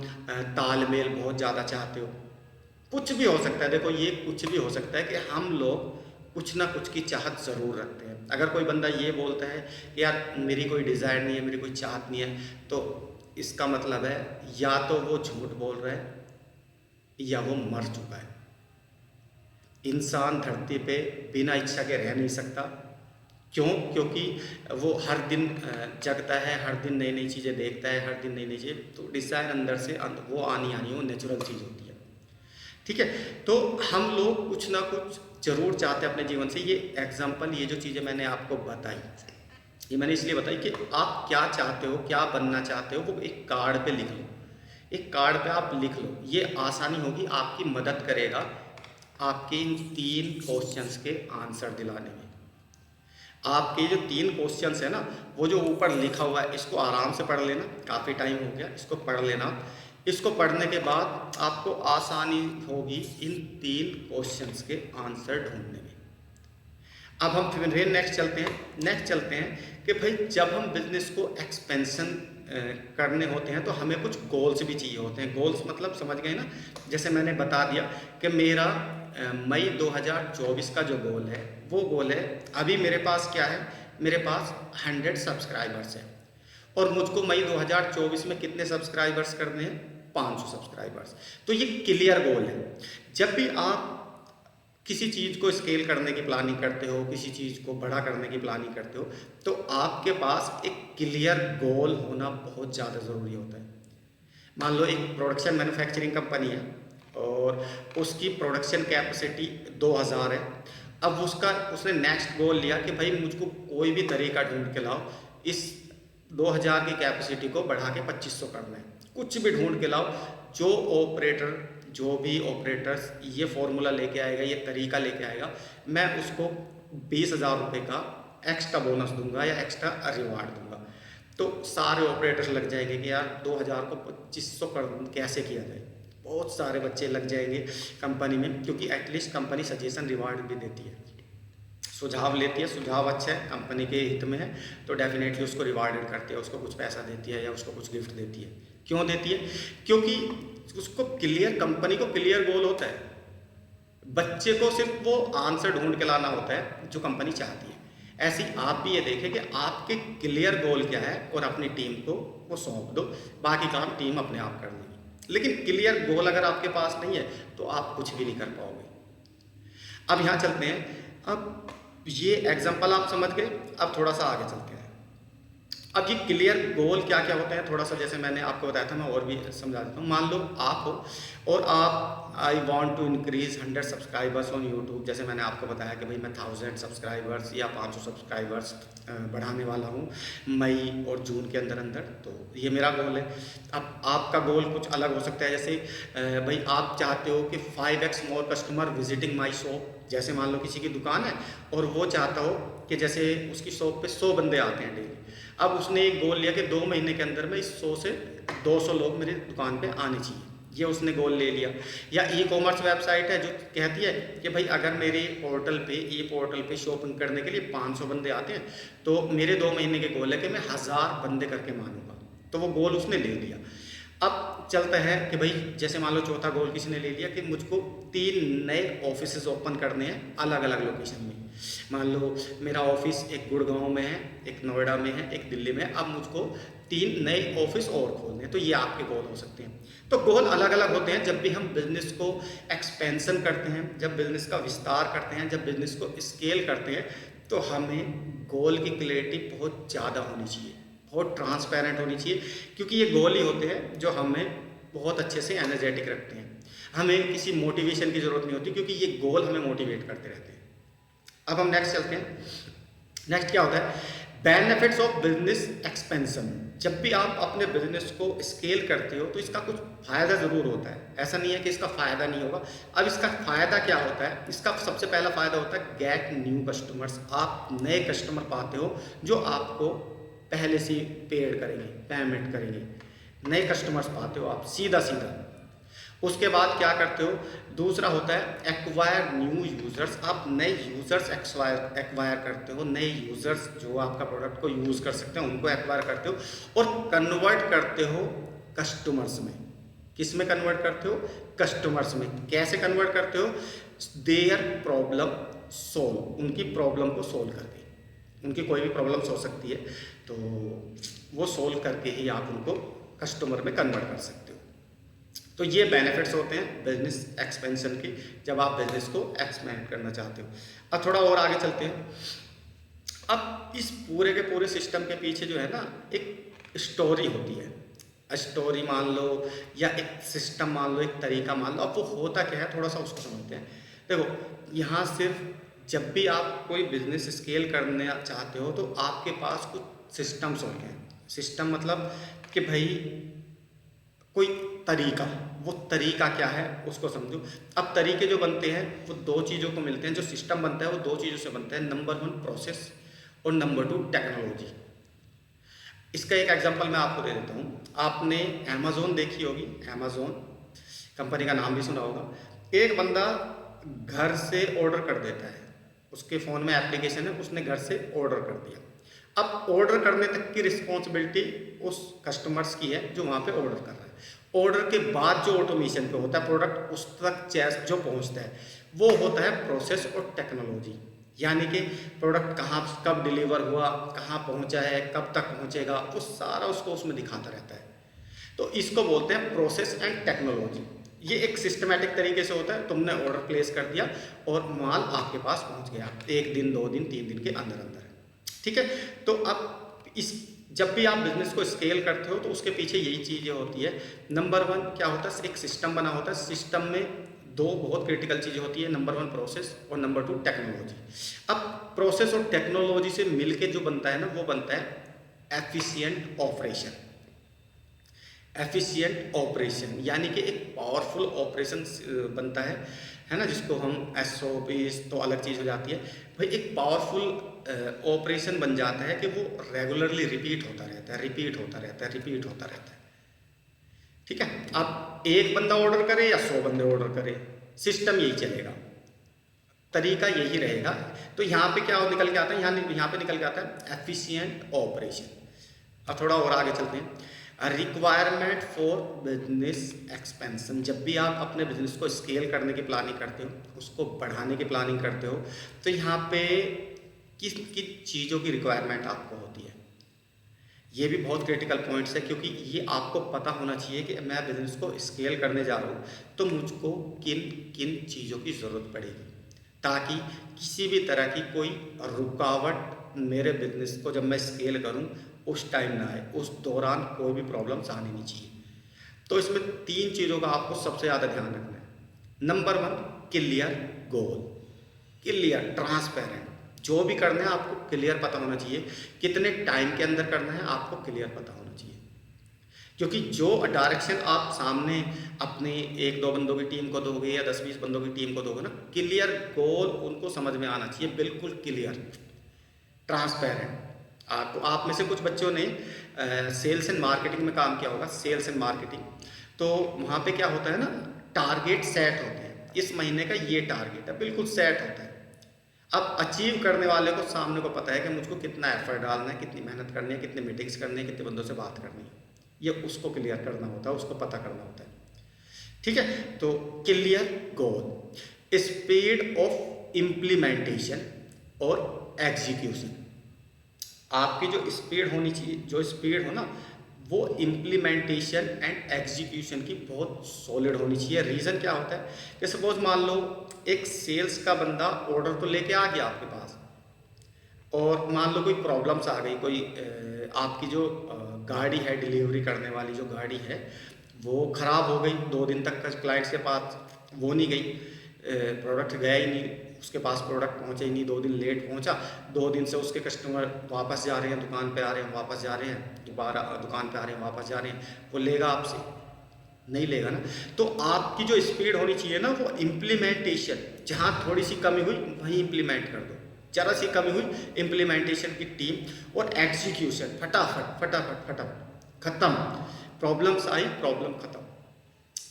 तालमेल बहुत ज़्यादा चाहते हो, कुछ भी हो सकता है। देखो ये कुछ भी हो सकता है कि हम लोग कुछ ना कुछ की चाहत ज़रूर रखते हैं। अगर कोई बंदा ये बोलता है कि यार मेरी कोई डिज़ायर नहीं है, मेरी कोई चाहत नहीं है, तो इसका मतलब है या तो वो झूठ बोल रहा है या वो मर चुका है। इंसान धरती पे बिना इच्छा के रह नहीं सकता। क्यों? क्योंकि वो हर दिन जगता है, हर दिन नई नई चीज़ें देखता है, हर दिन नई नई चीज़ें, तो डिज़ायर अंदर से वो आनी वो नेचुरल चीज़ होती है। ठीक है। तो हम लोग कुछ ना कुछ जरूर चाहते हैं अपने जीवन से। ये एग्जाम्पल, ये जो चीज़ें मैंने आपको बताई, ये मैंने इसलिए बताई कि आप क्या चाहते हो, क्या बनना चाहते हो, वो एक कार्ड पे लिख लो, एक कार्ड पे आप लिख लो। ये आसानी होगी, आपकी मदद करेगा आपके इन 3 क्वेश्चंस के आंसर दिलाने में। आपके जो 3 क्वेश्चंस है ना, वो जो ऊपर लिखा हुआ है, इसको आराम से पढ़ लेना, काफ़ी टाइम हो गया, इसको पढ़ लेना। इसको पढ़ने के बाद आपको आसानी होगी इन 3 क्वेश्चंस के आंसर ढूंढने में। अब हम फिर नेक्स्ट चलते हैं कि भाई जब हम बिजनेस को एक्सपेंशन करने होते हैं तो हमें कुछ गोल्स भी चाहिए होते हैं। गोल्स मतलब समझ गए ना, जैसे मैंने बता दिया कि मेरा मई 2024 का जो गोल है, वो गोल है, अभी मेरे पास क्या है, मेरे पास 100 सब्सक्राइबर्स हैं और मुझको मई 2024 में कितने सब्सक्राइबर्स करने हैं, 500 सब्सक्राइबर्स। तो ये क्लियर गोल है। जब भी आप किसी चीज़ को स्केल करने की प्लानिंग करते हो, किसी चीज़ को बड़ा करने की प्लानिंग करते हो, तो आपके पास एक क्लियर गोल होना बहुत ज़्यादा ज़रूरी होता है। मान लो एक प्रोडक्शन मैन्युफैक्चरिंग कंपनी है और उसकी प्रोडक्शन कैपेसिटी 2000 है। अब उसने नेक्स्ट गोल लिया कि भाई मुझको कोई भी तरीका ढूंढ के लाओ, इस 2000 की कैपेसिटी को बढ़ा के 2500 करना है। कुछ भी ढूंढ के लाओ, जो भी ऑपरेटर्स ये फॉर्मूला लेके आएगा, ये तरीका लेके आएगा, मैं उसको 20,000 रुपये का एक्स्ट्रा बोनस दूंगा या एक्स्ट्रा रिवार्ड दूंगा। तो सारे ऑपरेटर्स लग जाएंगे कि यार 2000 को 2500 कर कैसे किया जाए। बहुत सारे बच्चे लग जाएंगे कंपनी में, क्योंकि एटलीस्ट कंपनी सजेशन रिवार्ड भी देती है, सुझाव लेती है, सुझाव अच्छा है, कंपनी के हित में है, तो डेफिनेटली उसको रिवार्डेड करती है, उसको कुछ पैसा देती है या उसको कुछ गिफ्ट देती है। क्यों देती है? क्योंकि उसको क्लियर, कंपनी को क्लियर गोल होता है, बच्चे को सिर्फ वो आंसर ढूंढ के लाना होता है जो कंपनी चाहती है। ऐसे ही आप भी ये देखें कि आपके क्लियर गोल क्या है और अपनी टीम को वो सौंप दो, बाकी काम टीम अपने आप कर लेगी। लेकिन क्लियर गोल अगर आपके पास नहीं है तो आप कुछ भी नहीं कर पाओगे। अब यहाँ चलते हैं, अब ये एग्जाम्पल आप समझ गए, अब थोड़ा सा आगे चलते हैं। अब ये क्लियर गोल क्या क्या होते हैं, थोड़ा सा जैसे मैंने आपको बताया था, मैं और भी समझा देता हूँ। मान लो आप हो और आप I want to increase 100 subscribers on YouTube, जैसे मैंने आपको बताया कि भाई मैं 1000 सब्सक्राइबर्स या 500 सब्सक्राइबर्स बढ़ाने वाला हूँ मई और जून के अंदर अंदर, तो ये मेरा गोल है। अब आपका गोल कुछ अलग हो सकता है, जैसे भाई आप चाहते हो कि 5x more customer visiting my shop, जैसे मान लो किसी की दुकान है और वो चाहता हो कि जैसे उसकी शॉप पे 100 बंदे आते हैं डेली। अब उसने एक गोल लिया कि 2 महीने के अंदर में इस 100 से 200 लोग मेरी दुकान पे आने चाहिए, ये उसने गोल ले लिया। या ई कॉमर्स वेबसाइट है जो कहती है कि भाई अगर मेरे पोर्टल पे पोर्टल पे शॉपिंग करने के लिए 500 बंदे आते हैं तो मेरे 2 महीने के गोल है कि मैं 1000 बंदे करके मानूंगा, तो वो गोल उसने ले लिया। अब चलता है कि भाई जैसे मान लो चौथा गोल किसी ने ले लिया कि मुझको 3 नए ऑफिसेज ओपन करने हैं अलग अलग लोकेशन में। मान लो मेरा ऑफिस एक गुड़गांव में है, एक नोएडा में है, एक दिल्ली में है, अब मुझको 3 नए ऑफिस और खोलने हैं, तो ये आपके गोल हो सकते हैं। तो गोल अलग अलग होते हैं जब भी हम बिजनेस को एक्सपेंशन करते हैं, जब बिजनेस का विस्तार करते हैं, जब बिजनेस को स्केल करते हैं, तो हमें गोल की क्लैरिटी बहुत ज़्यादा होनी चाहिए, बहुत ट्रांसपेरेंट होनी चाहिए, क्योंकि ये गोल ही होते हैं जो हमें बहुत अच्छे से एनर्जेटिक रखते हैं। हमें किसी मोटिवेशन की ज़रूरत नहीं होती, क्योंकि ये गोल हमें मोटिवेट करते रहते हैं। अब हम नेक्स्ट चलते हैं। नेक्स्ट क्या होता है, बेनिफिट्स ऑफ बिजनेस एक्सपेंशन। जब भी आप अपने बिजनेस को स्केल करते हो तो इसका कुछ फ़ायदा ज़रूर होता है, ऐसा नहीं है कि इसका फ़ायदा नहीं होगा। अब इसका फ़ायदा क्या होता है, इसका सबसे पहला फ़ायदा होता है गेट न्यू कस्टमर्स। आप नए कस्टमर पाते हो जो आपको पहले से पेड करेंगे, पेमेंट करेंगे, नए कस्टमर्स पाते हो आप सीधा सीधा। उसके बाद क्या करते हो, दूसरा होता है एक्वायर न्यू यूज़र्स। आप नए यूज़र्स एक्वायर करते हो, नए यूज़र्स जो आपका प्रोडक्ट को यूज़ कर सकते हैं उनको एक्वायर करते हो और कन्वर्ट करते हो कस्टमर्स में। किस में कन्वर्ट करते हो, कस्टमर्स में। कैसे कन्वर्ट करते हो, देयर प्रॉब्लम सोल्व, उनकी प्रॉब्लम को सोल्व करके। उनकी कोई भी प्रॉब्लम्स हो सकती है तो वो सोल्व करके ही आप उनको कस्टमर में कन्वर्ट कर सकते हो। तो ये बेनिफिट्स होते हैं बिजनेस एक्सपेंशन की, जब आप बिजनेस को एक्सपेंड करना चाहते हो। अब थोड़ा और आगे चलते हैं। अब इस पूरे के पूरे सिस्टम के पीछे जो है ना एक स्टोरी होती है, स्टोरी मान लो या एक सिस्टम मान लो, एक तरीका मान लो। अब वो होता क्या है थोड़ा सा उसको समझते हैं। देखो यहाँ सिर्फ जब भी आप कोई बिजनेस स्केल करना चाहते हो तो आपके पास कुछ सिस्टम्स होते हैं। सिस्टम मतलब कि भाई कोई तरीका, वो तरीका क्या है उसको समझो। अब तरीके जो बनते हैं वो 2 चीज़ों को मिलते हैं, जो सिस्टम बनता है वो 2 चीज़ों से बनता है। नंबर 1 प्रोसेस और नंबर 2 टेक्नोलॉजी। इसका एक एग्जांपल मैं आपको दे देता हूँ। आपने अमेज़ॉन देखी होगी, अमेज़ॉन कंपनी का नाम भी सुना होगा। एक बंदा घर से ऑर्डर कर देता है, उसके फ़ोन में एप्लीकेशन है, उसने घर से ऑर्डर कर दिया। अब ऑर्डर करने तक की रिस्पॉन्सिबिलिटी उस कस्टमर्स की है जो वहाँ पे ऑर्डर कर रहा है। ऑर्डर के बाद जो ऑटोमेशन पे होता है, प्रोडक्ट उस तक जो पहुँचता है, वो होता है प्रोसेस और टेक्नोलॉजी। यानी कि प्रोडक्ट कहाँ कब डिलीवर हुआ, कहाँ पहुँचा है, कब तक पहुँचेगा, वो सारा उसको उसमें दिखाता रहता है। तो इसको बोलते हैं प्रोसेस एंड टेक्नोलॉजी। ये एक सिस्टमेटिक तरीके से होता है, तुमने ऑर्डर प्लेस कर दिया और माल आपके पास पहुँच गया 1 दिन 2 दिन 3 दिन के अंदर अंदर। ठीक है, तो अब इस जब भी आप बिजनेस को स्केल करते हो तो उसके पीछे यही चीज़ें होती है। नंबर 1 क्या होता है, एक सिस्टम बना होता है। सिस्टम में 2 बहुत क्रिटिकल चीज़ें होती है, नंबर 1 प्रोसेस और नंबर 2 टेक्नोलॉजी। अब प्रोसेस और टेक्नोलॉजी से मिलके जो बनता है ना, वो बनता है एफिशिएंट ऑपरेशन। एफिशिएंट ऑपरेशन यानी कि एक पावरफुल ऑपरेशन बनता है ना, जिसको हम SOPs तो अलग चीज़ हो जाती है। भाई एक पावरफुल ऑपरेशन बन जाता है कि वो रेगुलरली रिपीट होता रहता है, रिपीट होता रहता है, रिपीट होता रहता है। ठीक है, अब एक बंदा ऑर्डर करे या 100 बंदे ऑर्डर करे, सिस्टम यही चलेगा, तरीका यही रहेगा। तो यहाँ पे क्या निकल के आता है, यहाँ पे निकल के आता है एफिशिएंट ऑपरेशन। अब थोड़ा और आगे चलते हैं। Requirement for business expansion. जब भी आप अपने बिजनेस को स्केल करने की प्लानिंग करते हो, उसको बढ़ाने की प्लानिंग करते हो, तो यहाँ पे किस किस चीज़ों की रिक्वायरमेंट आपको होती है, ये भी बहुत क्रिटिकल पॉइंट्स है, क्योंकि ये आपको पता होना चाहिए कि मैं बिजनेस को स्केल करने जा रहा हूँ तो मुझको किन किन चीज़ों की ज़रूरत पड़ेगी, ताकि किसी भी तरह की कोई रुकावट मेरे बिजनेस को जब मैं स्केल करूं उस टाइम ना आए, उस दौरान कोई भी प्रॉब्लम्स आनी नहीं चाहिए। तो इसमें 3 चीज़ों का आपको सबसे ज़्यादा ध्यान रखना है। Number 1, clear goal, clear transparent, जो भी करना है आपको क्लियर पता होना चाहिए, कितने टाइम के अंदर करना है आपको क्लियर पता होना चाहिए। क्योंकि जो डायरेक्शन आप सामने अपने 1-2 बंदों की टीम को दोगे या 10-20 बंदों की टीम को दोगे ना, क्लियर गोल उनको समझ में आना चाहिए, बिल्कुल क्लियर ट्रांसपेरेंट। आपको आप में से कुछ बच्चों ने सेल्स एंड मार्केटिंग में काम किया होगा, सेल्स एंड मार्केटिंग। तो वहाँ पे क्या होता है ना, टारगेट सेट होते हैं, इस महीने का ये टारगेट है, बिल्कुल सेट होता है। अब अचीव करने वाले को सामने को पता है कि मुझको कितना एफर्ट डालना है, कितनी मेहनत करनी है, कितनी मीटिंग्स करनी है, कितने बंदों से बात करनी है, ये उसको क्लियर करना होता है, उसको पता करना होता है। ठीक है, तो clear goal, speed of implementation और एग्जीक्यूशन। आपकी जो स्पीड होनी चाहिए, जो स्पीड हो ना, वो इम्प्लीमेंटेशन एंड एग्जीक्यूशन की बहुत सॉलिड होनी चाहिए। रीज़न क्या होता है कि सपोज मान लो एक सेल्स का बंदा ऑर्डर तो लेके आ गया आपके पास, और मान लो कोई प्रॉब्लम्स आ गई, कोई आपकी जो गाड़ी है, डिलीवरी करने वाली जो गाड़ी है वो ख़राब हो गई, 2 दिन तक क्लाइंट्स के पास वो नहीं गई, प्रोडक्ट गया ही नहीं, उसके पास प्रोडक्ट पहुंचा ही नहीं, 2 दिन लेट पहुंचा, 2 दिन से उसके कस्टमर वापस जा रहे हैं, दुकान पे आ रहे हैं, वापस जा रहे हैं, दोबारा दुकान पे आ रहे हैं, वापस जा रहे हैं, वो लेगा आपसे? नहीं लेगा ना। तो आपकी जो स्पीड होनी चाहिए ना, वो इम्प्लीमेंटेशन, जहाँ थोड़ी सी कमी हुई वहीं इम्प्लीमेंट कर दो, ज़रा सी कमी हुई इम्प्लीमेंटेशन की टीम, और एग्जीक्यूशन फटाफट फटाफट फटाफट खत्म, प्रॉब्लम्स आई प्रॉब्लम खत्म।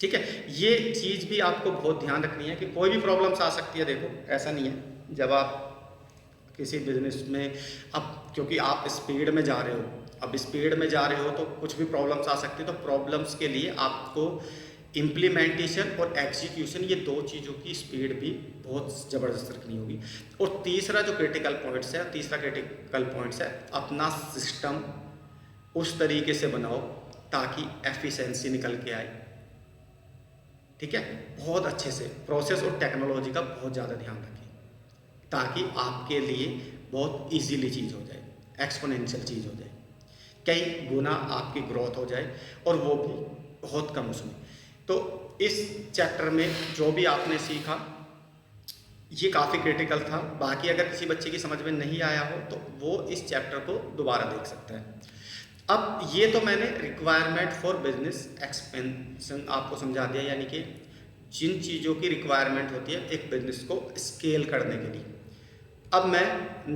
ठीक है, ये चीज़ भी आपको बहुत ध्यान रखनी है कि कोई भी प्रॉब्लम्स आ सकती है। देखो ऐसा नहीं है, जब आप किसी बिजनेस में, अब क्योंकि आप स्पीड में जा रहे हो, अब स्पीड में जा रहे हो तो कुछ भी प्रॉब्लम्स आ सकती है, तो प्रॉब्लम्स के लिए आपको इम्प्लीमेंटेशन और एग्जीक्यूशन, ये 2 चीज़ों की स्पीड भी बहुत ज़बरदस्त रखनी होगी। और तीसरा जो क्रिटिकल पॉइंट्स है, तीसरा क्रिटिकल पॉइंट्स है, अपना सिस्टम उस तरीके से बनाओ ताकि एफिशिएंसी निकल के आए। ठीक है, बहुत अच्छे से प्रोसेस और टेक्नोलॉजी का बहुत ज़्यादा ध्यान रखें ताकि आपके लिए बहुत इजीली चीज़ हो जाए, एक्सपोनेंशियल चीज़ हो जाए, कई गुना आपकी ग्रोथ हो जाए, और वो भी बहुत कम उसमें। तो इस चैप्टर में जो भी आपने सीखा ये काफ़ी क्रिटिकल था। बाकी अगर किसी बच्चे की समझ में नहीं आया हो तो वो इस चैप्टर को दोबारा देख सकता है। अब ये तो मैंने रिक्वायरमेंट फॉर बिजनेस एक्सपेंशन आपको समझा दिया, यानी कि जिन चीज़ों की रिक्वायरमेंट होती है एक बिजनेस को स्केल करने के लिए। अब मैं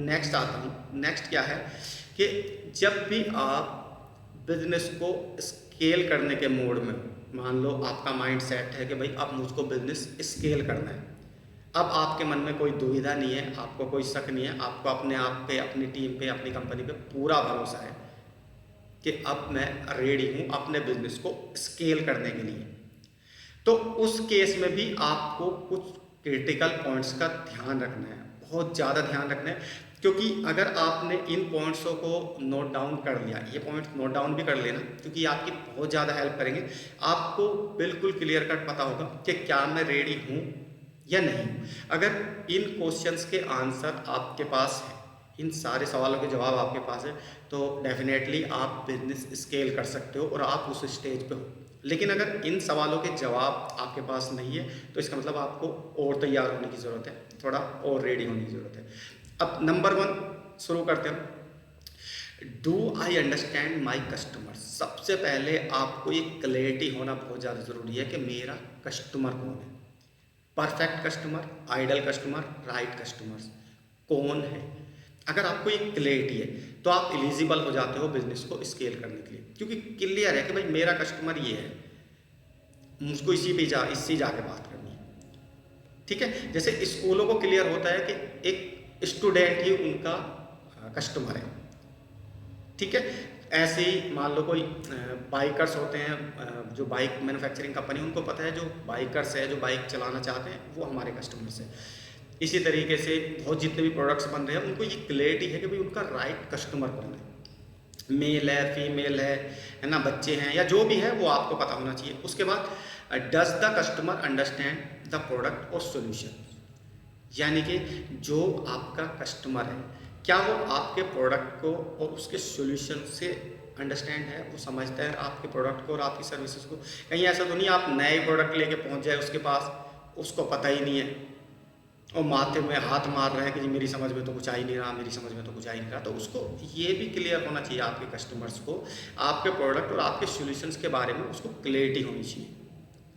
नेक्स्ट आता हूँ। नेक्स्ट क्या है कि जब भी आप बिजनेस को स्केल करने के मोड में, मान लो आपका माइंड सेट है कि भाई अब मुझको बिजनेस स्केल करना है, अब आपके मन में कोई दुविधा नहीं है, आपको कोई शक नहीं है, आपको अपने आप पे, अपनी टीम पे, अपनी कंपनी पे पूरा भरोसा है कि अब मैं रेडी हूँ अपने बिजनेस को स्केल करने के लिए। तो उस केस में भी आपको कुछ क्रिटिकल पॉइंट्स का ध्यान रखना है, बहुत ज़्यादा ध्यान रखना है, क्योंकि अगर आपने इन पॉइंट्सों को नोट डाउन कर लिया, ये पॉइंट्स नोट डाउन भी कर लेना, क्योंकि ये आपकी बहुत ज़्यादा हेल्प करेंगे। आपको बिल्कुल क्लियर कट पता होगा कि क्या मैं रेडी हूँ या नहीं। अगर इन क्वेश्चंस के आंसर आपके पास है, इन सारे सवालों के जवाब आपके पास है, तो डेफिनेटली आप बिजनेस स्केल कर सकते हो और आप उस स्टेज पे हो। लेकिन अगर इन सवालों के जवाब आपके पास नहीं है तो इसका मतलब आपको और तैयार होने की ज़रूरत है, थोड़ा और रेडी होने की ज़रूरत है। अब नंबर 1 शुरू करते हैं। Do I understand my customer. सबसे पहले आपको ये क्लैरिटी होना बहुत ज़्यादा ज़रूरी है कि मेरा कस्टमर कौन है। Perfect customer, ideal customer, right customers कौन है। अगर आपको ये क्लैरिटी है तो आप एलिजिबल हो जाते हो बिजनेस को स्केल करने के लिए, क्योंकि क्लियर है कि भाई मेरा कस्टमर ये है, मुझको इससे जाके बात करनी है। ठीक है, जैसे स्कूलों को क्लियर होता है कि एक स्टूडेंट ही उनका कस्टमर है। ठीक है, ऐसे ही मान लो कोई बाइकर्स होते हैं, जो बाइक मैन्युफैक्चरिंग कंपनी, उनको पता है जो बाइकर्स है, जो बाइक चलाना चाहते हैं, वो हमारे कस्टमर्स हैं। इसी तरीके से बहुत जितने भी प्रोडक्ट्स बन रहे हैं उनको ये क्लैरिटी है कि भाई उनका राइट कस्टमर कौन है, मेल है, फीमेल है ना, बच्चे हैं, या जो भी है वो आपको पता होना चाहिए। उसके बाद does the customer understand the product और सोल्यूशन, यानी कि जो आपका कस्टमर है क्या वो आपके प्रोडक्ट को और उसके सॉल्यूशन से अंडरस्टैंड है, वो समझता है आपके प्रोडक्ट को और आपकी सर्विसेज को। कहीं ऐसा तो नहीं आप नए प्रोडक्ट लेके पहुंच जाए उसके पास, उसको पता ही नहीं है और माथे में हाथ मार रहे हैं कि जी मेरी समझ में तो कुछ आ ही नहीं रहा, मेरी समझ में तो कुछ आ ही नहीं रहा। तो उसको ये भी क्लियर होना चाहिए आपके कस्टमर्स को, आपके प्रोडक्ट और आपके सॉल्यूशंस के बारे में उसको क्लैरिटी होनी चाहिए।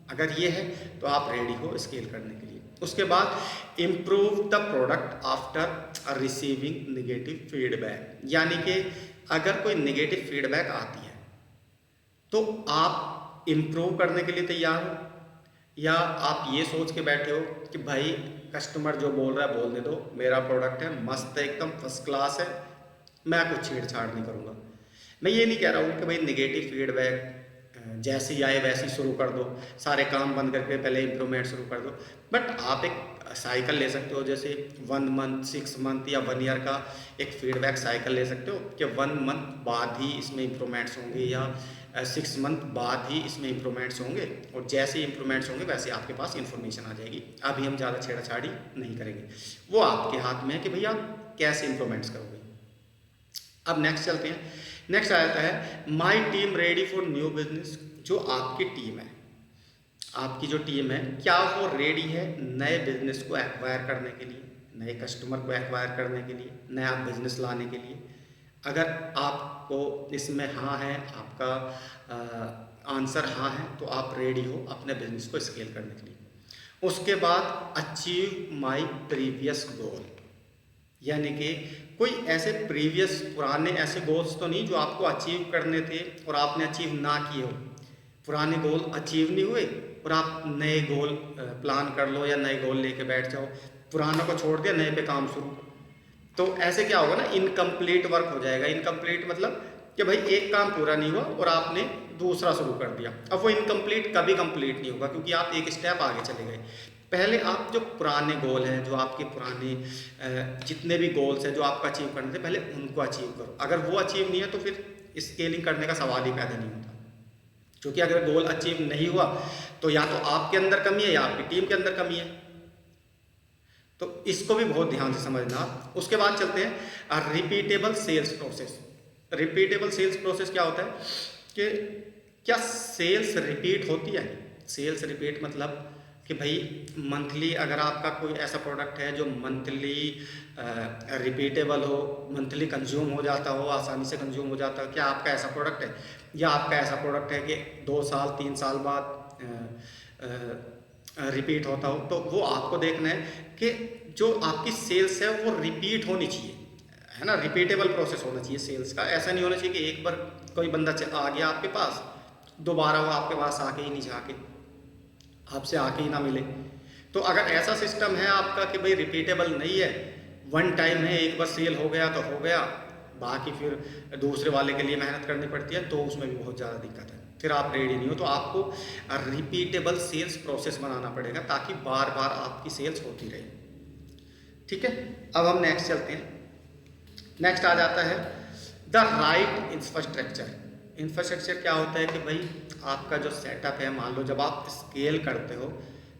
अगर ये है तो आप रेडी हो स्केल करने के लिए। उसके बाद improve the product after receiving negative feedback, यानी कि अगर कोई नेगेटिव फीडबैक आती है तो आप इम्प्रूव करने के लिए तैयार हो, या आप ये सोच के बैठे हो कि भाई कस्टमर जो बोल रहा है बोलने दो, मेरा प्रोडक्ट है मस्त है, एकदम फर्स्ट क्लास है, मैं कुछ छेड़छाड़ नहीं करूँगा। मैं ये नहीं कह रहा हूँ कि भाई नेगेटिव फीडबैक जैसे ही आए वैसे ही शुरू कर दो, सारे काम बंद करके पहले इम्प्रूवमेंट शुरू कर दो। बट आप एक साइकिल ले सकते हो, जैसे 1 मंथ, 6 मंथ या 1 ईयर का एक फीडबैक साइकिल ले सकते हो कि 1 मंथ बाद ही इसमें इम्प्रूवमेंट्स होंगे या 6 मंथ बाद ही इसमें इम्प्रूवमेंट्स होंगे, और जैसे ही इम्प्रूवमेंट्स होंगे वैसे आपके पास इन्फॉर्मेशन आ जाएगी। अभी हम ज़्यादा छेड़छाड़ी नहीं करेंगे, वो आपके हाथ में है कि भैया आप कैसे इम्प्रूवमेंट्स करोगे। अब नेक्स्ट चलते हैं। नेक्स्ट आ जाता है my team ready for new business. जो आपकी टीम है, आपकी जो टीम है, क्या वो रेडी है नए बिजनेस को एक्वायर करने के लिए, नए कस्टमर को एक्वायर करने के लिए, नया बिजनेस लाने के लिए? अगर आपको इसमें हाँ है, आपका आंसर हाँ है, तो आप रेडी हो अपने बिजनेस को स्केल करने के लिए। उसके बाद अचीव माई प्रीवियस गोल, यानी कि कोई ऐसे प्रीवियस पुराने ऐसे गोल्स तो नहीं जो आपको अचीव करने थे और आपने अचीव ना किए हो। पुराने गोल अचीव नहीं हुए और आप नए गोल प्लान कर लो या नए गोल लेके बैठ जाओ, पुराना को छोड़ दिया, नए पे काम शुरू। तो ऐसे क्या होगा ना, इनकम्प्लीट वर्क हो जाएगा। इनकम्प्लीट मतलब कि भाई एक काम पूरा नहीं हुआ और आपने दूसरा शुरू कर दिया। अब वो इनकम्प्लीट कभी कंप्लीट नहीं होगा क्योंकि आप एक स्टेप आगे चले गए। पहले आप जो पुराने गोल हैं, जो आपके पुराने जितने भी गोल्स हैं जो आपको अचीव करने थे, पहले उनको अचीव करो। अगर वो अचीव नहीं है तो फिर स्केलिंग करने का सवाल ही पैदा नहीं होता, क्योंकि अगर गोल अचीव नहीं हुआ तो या तो आपके अंदर कमी है या आपकी टीम के अंदर कमी है। तो इसको भी बहुत ध्यान से समझना। उसके बाद चलते हैं repeatable sales process. Repeatable sales process क्या होता है कि क्या सेल्स रिपीट होती है? सेल्स रिपीट मतलब कि भाई मंथली अगर आपका कोई ऐसा प्रोडक्ट है जो मंथली रिपीटेबल हो, मंथली कंज्यूम हो जाता हो, आसानी से कंज्यूम हो जाता हो, क्या आपका ऐसा प्रोडक्ट है? या आपका ऐसा प्रोडक्ट है कि 2 साल 3 साल बाद रिपीट होता हो? तो वो आपको देखना है कि जो आपकी सेल्स है वो रिपीट होनी चाहिए, है ना। रिपीटेबल प्रोसेस होना चाहिए सेल्स का। ऐसा नहीं होना चाहिए कि एक बार कोई बंदा आ गया आपके पास, दोबारा वो आपके पास आके ही नहीं झाके, आपसे आके ही ना मिले। तो अगर ऐसा सिस्टम है आपका कि भाई रिपीटेबल नहीं है, वन टाइम है, एक बार सेल हो गया तो हो गया, बाकी फिर दूसरे वाले के लिए मेहनत करनी पड़ती है, तो उसमें भी बहुत ज़्यादा दिक्कत है, फिर आप रेडी नहीं हो। तो आपको रिपीटेबल सेल्स प्रोसेस बनाना पड़ेगा ताकि बार बार आपकी सेल्स होती रहे। ठीक है, अब हम नेक्स्ट चलते हैं। नेक्स्ट आ जाता है द राइट इंफ्रास्ट्रक्चर। इंफ्रास्ट्रक्चर क्या होता है कि भाई आपका जो सेटअप है, मान लो जब आप स्केल करते हो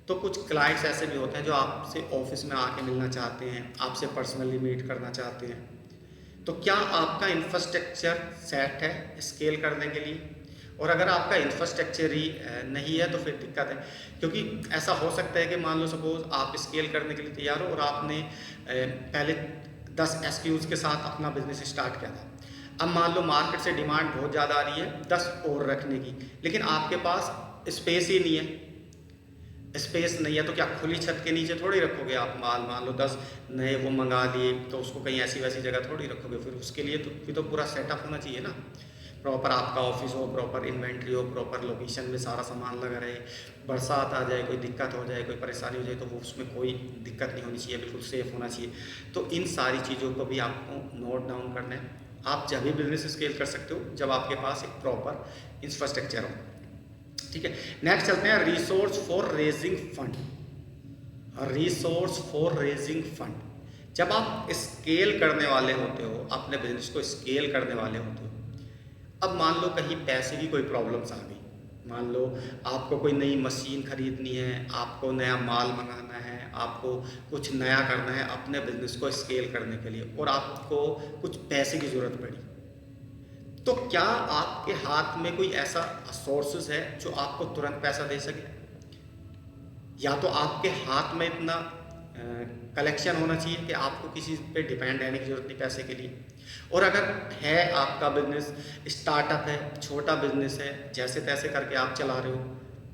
तो कुछ क्लाइंट्स ऐसे भी होते हैं जो आपसे ऑफिस में आके मिलना चाहते हैं, आपसे पर्सनली मीट करना चाहते हैं। तो क्या आपका इंफ्रास्ट्रक्चर सेट है स्केल करने के लिए? और अगर आपका इंफ्रास्ट्रक्चर ही नहीं है तो फिर दिक्कत है, क्योंकि ऐसा हो सकता है कि मान लो सपोज आप स्केल करने के लिए तैयार हो और आपने पहले 10 SKUs के साथ अपना बिजनेस स्टार्ट किया था। अब मान लो मार्केट से डिमांड बहुत ज़्यादा आ रही है 10 और रखने की, लेकिन आपके पास स्पेस ही नहीं है। स्पेस नहीं है तो क्या खुली छत के नीचे थोड़ी रखोगे आप माल? मान लो 10 नए वो मंगा लिए तो उसको कहीं ऐसी वैसी जगह थोड़ी रखोगे। फिर उसके लिए तो फिर तो पूरा सेटअप होना चाहिए ना, प्रॉपर आपका ऑफिस हो, प्रॉपर इन्वेंट्री हो, प्रॉपर लोकेशन में सारा सामान लगा रहे। बरसात आ जाए, कोई दिक्कत हो जाए, कोई परेशानी हो जाए तो वो उसमें कोई दिक्कत नहीं होनी चाहिए, बिल्कुल सेफ होना चाहिए। तो इन सारी चीज़ों को भी आपको नोट डाउन करना है। आप जब भी बिजनेस स्केल कर सकते हो जब आपके पास एक प्रॉपर इंफ्रास्ट्रक्चर हो। ठीक है, नेक्स्ट चलते हैं resource for raising fund. Resource for raising fund, जब आप स्केल करने वाले होते हो, अपने बिजनेस को स्केल करने वाले होते हो, अब मान लो कहीं पैसे की कोई प्रॉब्लम्स आ गई, मान लो आपको कोई नई मशीन खरीदनी है, आपको नया माल मंगाना है, आपको कुछ नया करना है अपने बिजनेस को स्केल करने के लिए, और आपको कुछ पैसे की ज़रूरत पड़ी, तो क्या आपके हाथ में कोई ऐसा सोर्सेस है जो आपको तुरंत पैसा दे सके? या तो आपके हाथ में इतना कलेक्शन होना चाहिए कि आपको किसी पे डिपेंड रहने की ज़रूरत नहीं पैसे के लिए। और अगर है आपका बिजनेस स्टार्टअप है, छोटा बिजनेस है, जैसे तैसे करके आप चला रहे हो,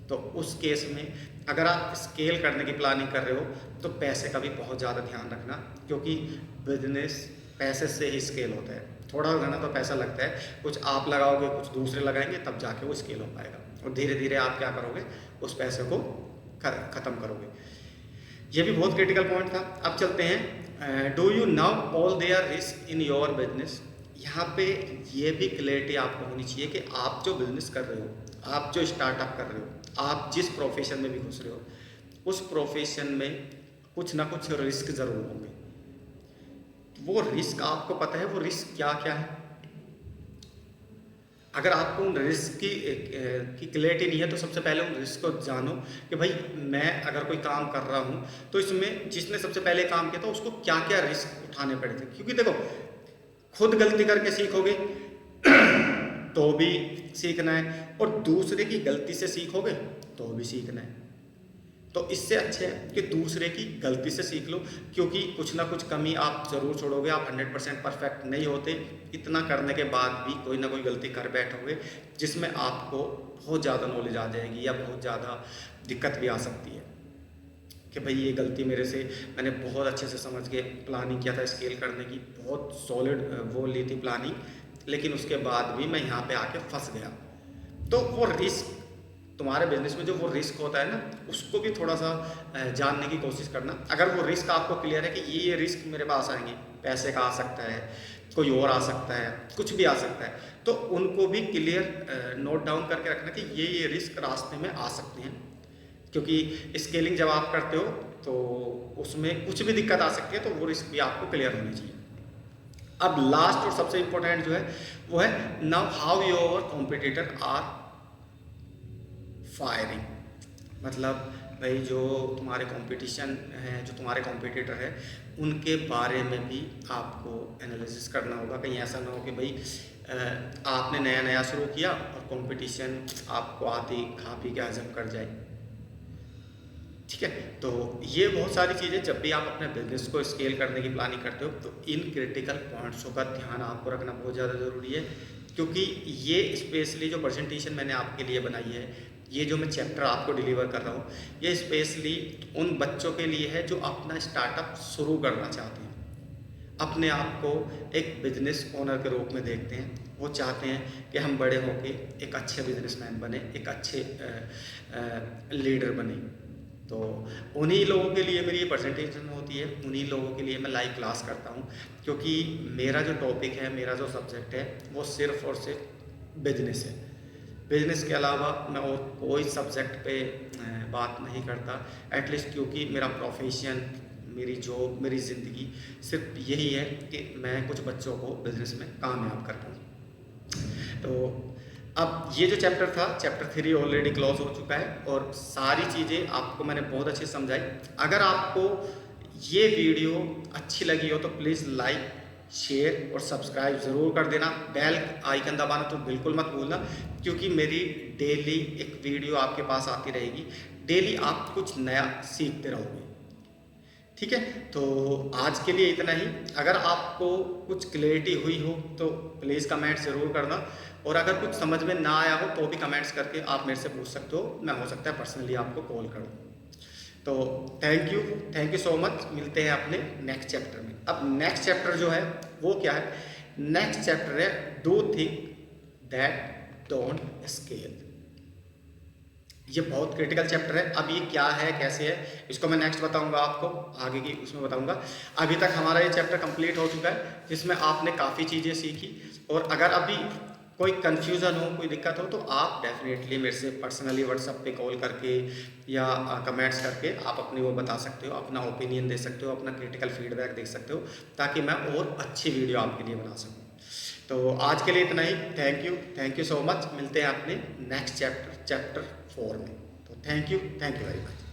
तो उस केस में अगर आप स्केल करने की प्लानिंग कर रहे हो तो पैसे का भी बहुत ज़्यादा ध्यान रखना, क्योंकि बिजनेस पैसे से ही स्केल होता है। थोड़ा घना तो पैसा लगता है, कुछ आप लगाओगे, कुछ दूसरे लगाएंगे, तब जाके वो स्केल हो पाएगा, और धीरे धीरे आप क्या करोगे, उस पैसे को ख़त्म करोगे। ये भी बहुत क्रिटिकल पॉइंट था। अब चलते हैं, do you now all their risk in your business. यहाँ पे ये भी क्लैरिटी आपको होनी चाहिए कि आप जो बिजनेस कर रहे हो, आप जो स्टार्टअप कर रहे हो, आप जिस प्रोफेशन में भी घुस रहे हो, उस प्रोफेशन में कुछ ना कुछ रिस्क ज़रूर होंगे। वो रिस्क आपको पता है वो रिस्क क्या क्या है? अगर आपको उन रिस्क की क्लैरिटी नहीं है तो सबसे पहले उन रिस्क को जानो कि भाई मैं अगर कोई काम कर रहा हूँ तो इसमें जिसने सबसे पहले काम किया था उसको क्या क्या रिस्क उठाने पड़े थे। क्योंकि देखो, खुद गलती करके सीखोगे तो भी सीखना है, और दूसरे की गलती से सीखोगे तो भी सीखना है। तो इससे अच्छे है कि दूसरे की गलती से सीख लो, क्योंकि कुछ ना कुछ कमी आप ज़रूर छोड़ोगे। आप 100% परफेक्ट नहीं होते, इतना करने के बाद भी कोई ना कोई गलती कर बैठोगे जिसमें आपको बहुत ज़्यादा नॉलेज आ जाएगी या बहुत ज़्यादा दिक्कत भी आ सकती है कि भाई ये गलती मेरे से, मैंने बहुत अच्छे से समझ के प्लानिंग किया था स्केल करने की, बहुत सॉलिड वो ली थी प्लानिंग, लेकिन उसके बाद भी मैं यहाँ पे आके फंस गया। तो वो रिस्क, तुम्हारे बिजनेस में जो वो रिस्क होता है ना, उसको भी थोड़ा सा जानने की कोशिश करना। अगर वो रिस्क आपको क्लियर है कि ये रिस्क मेरे पास आएंगे, पैसे का आ सकता है, कोई और आ सकता है, कुछ भी आ सकता है, तो उनको भी क्लियर नोट डाउन करके रखना कि ये रिस्क रास्ते में आ सकते हैं। क्योंकि स्केलिंग जब आप करते हो तो उसमें कुछ भी दिक्कत आ सकती है, तो वो रिस्क भी आपको क्लियर होनी चाहिए। अब लास्ट और सबसे इंपॉर्टेंट जो है वो है, now how your competitor are firing. मतलब भाई जो तुम्हारे कंपटीशन है, जो तुम्हारे कॉम्पिटिटर है, उनके बारे में भी आपको एनालिसिस करना होगा। कहीं ऐसा ना हो कि भाई आपने नया नया शुरू किया और कंपटीशन आपको आते ही खा पी के हजम कर जाए। ठीक है, तो ये बहुत सारी चीज़ें, जब भी आप अपने बिजनेस को स्केल करने की प्लानिंग करते हो तो इन क्रिटिकल पॉइंट्सों का ध्यान आपको रखना बहुत ज़्यादा ज़रूरी है। क्योंकि ये स्पेशली जो प्रेजेंटेशन मैंने आपके लिए बनाई है, ये जो मैं चैप्टर आपको डिलीवर कर रहा हूँ, ये स्पेशली उन बच्चों के लिए है जो अपना स्टार्टअप शुरू करना चाहते हैं, अपने आप को एक बिजनेस ओनर के रूप में देखते हैं। वो चाहते हैं कि हम बड़े होके एक अच्छे बिजनेसमैन बने, एक अच्छे लीडर बने। तो उन्हीं लोगों के लिए मेरी ये प्रेजेंटेशन होती है, उन्हीं लोगों के लिए मैं लाइव क्लास करता हूँ। क्योंकि मेरा जो टॉपिक है, मेरा जो सब्जेक्ट है, वो सिर्फ और सिर्फ बिजनेस है। बिजनेस के अलावा मैं और कोई सब्जेक्ट पे बात नहीं करता, एटलीस्ट, क्योंकि मेरा प्रोफेशन, मेरी जॉब, मेरी ज़िंदगी सिर्फ यही है कि मैं कुछ बच्चों को बिजनेस में कामयाब कर पाऊँ। तो अब ये जो चैप्टर था, चैप्टर 3 ऑलरेडी क्लोज हो चुका है, और सारी चीज़ें आपको मैंने बहुत अच्छे से समझाई। अगर आपको ये वीडियो अच्छी लगी हो तो प्लीज़ लाइक, शेयर और सब्सक्राइब ज़रूर कर देना। बेल आइकन दबाना तो बिल्कुल मत भूलना, क्योंकि मेरी डेली एक वीडियो आपके पास आती रहेगी। डेली आप कुछ नया सीखते रहोगे। ठीक है, तो आज के लिए इतना ही। अगर आपको कुछ क्लैरिटी हुई हो तो प्लीज़ कमेंट ज़रूर करना, और अगर कुछ समझ में ना आया हो तो भी कमेंट्स करके आप मेरे से पूछ सकते हो। मैं हो सकता है पर्सनली आपको कॉल करूँ। तो थैंक यू सो मच। मिलते हैं अपने नेक्स्ट चैप्टर में। अब नेक्स्ट चैप्टर जो है वो क्या है? नेक्स्ट चैप्टर है do think that don't scale. ये बहुत क्रिटिकल चैप्टर है। अब ये क्या है, कैसे है, इसको मैं नेक्स्ट बताऊंगा आपको, आगे की उसमें बताऊंगा। अभी तक हमारा ये चैप्टर कंप्लीट हो चुका है, जिसमें आपने काफ़ी चीज़ें सीखी। और अगर अभी कोई कन्फ्यूज़न हो, कोई दिक्कत हो, तो आप डेफिनेटली मेरे से पर्सनली व्हाट्सएप पे कॉल करके या कमेंट्स करके आप अपनी वो बता सकते हो, अपना ओपिनियन दे सकते हो, अपना क्रिटिकल फीडबैक दे सकते हो, ताकि मैं और अच्छी वीडियो आपके लिए बना सकूँ। तो आज के लिए इतना ही। Thank you so much. मिलते हैं अपने नेक्स्ट चैप्टर 4 में। तो थैंक यू वेरी मच।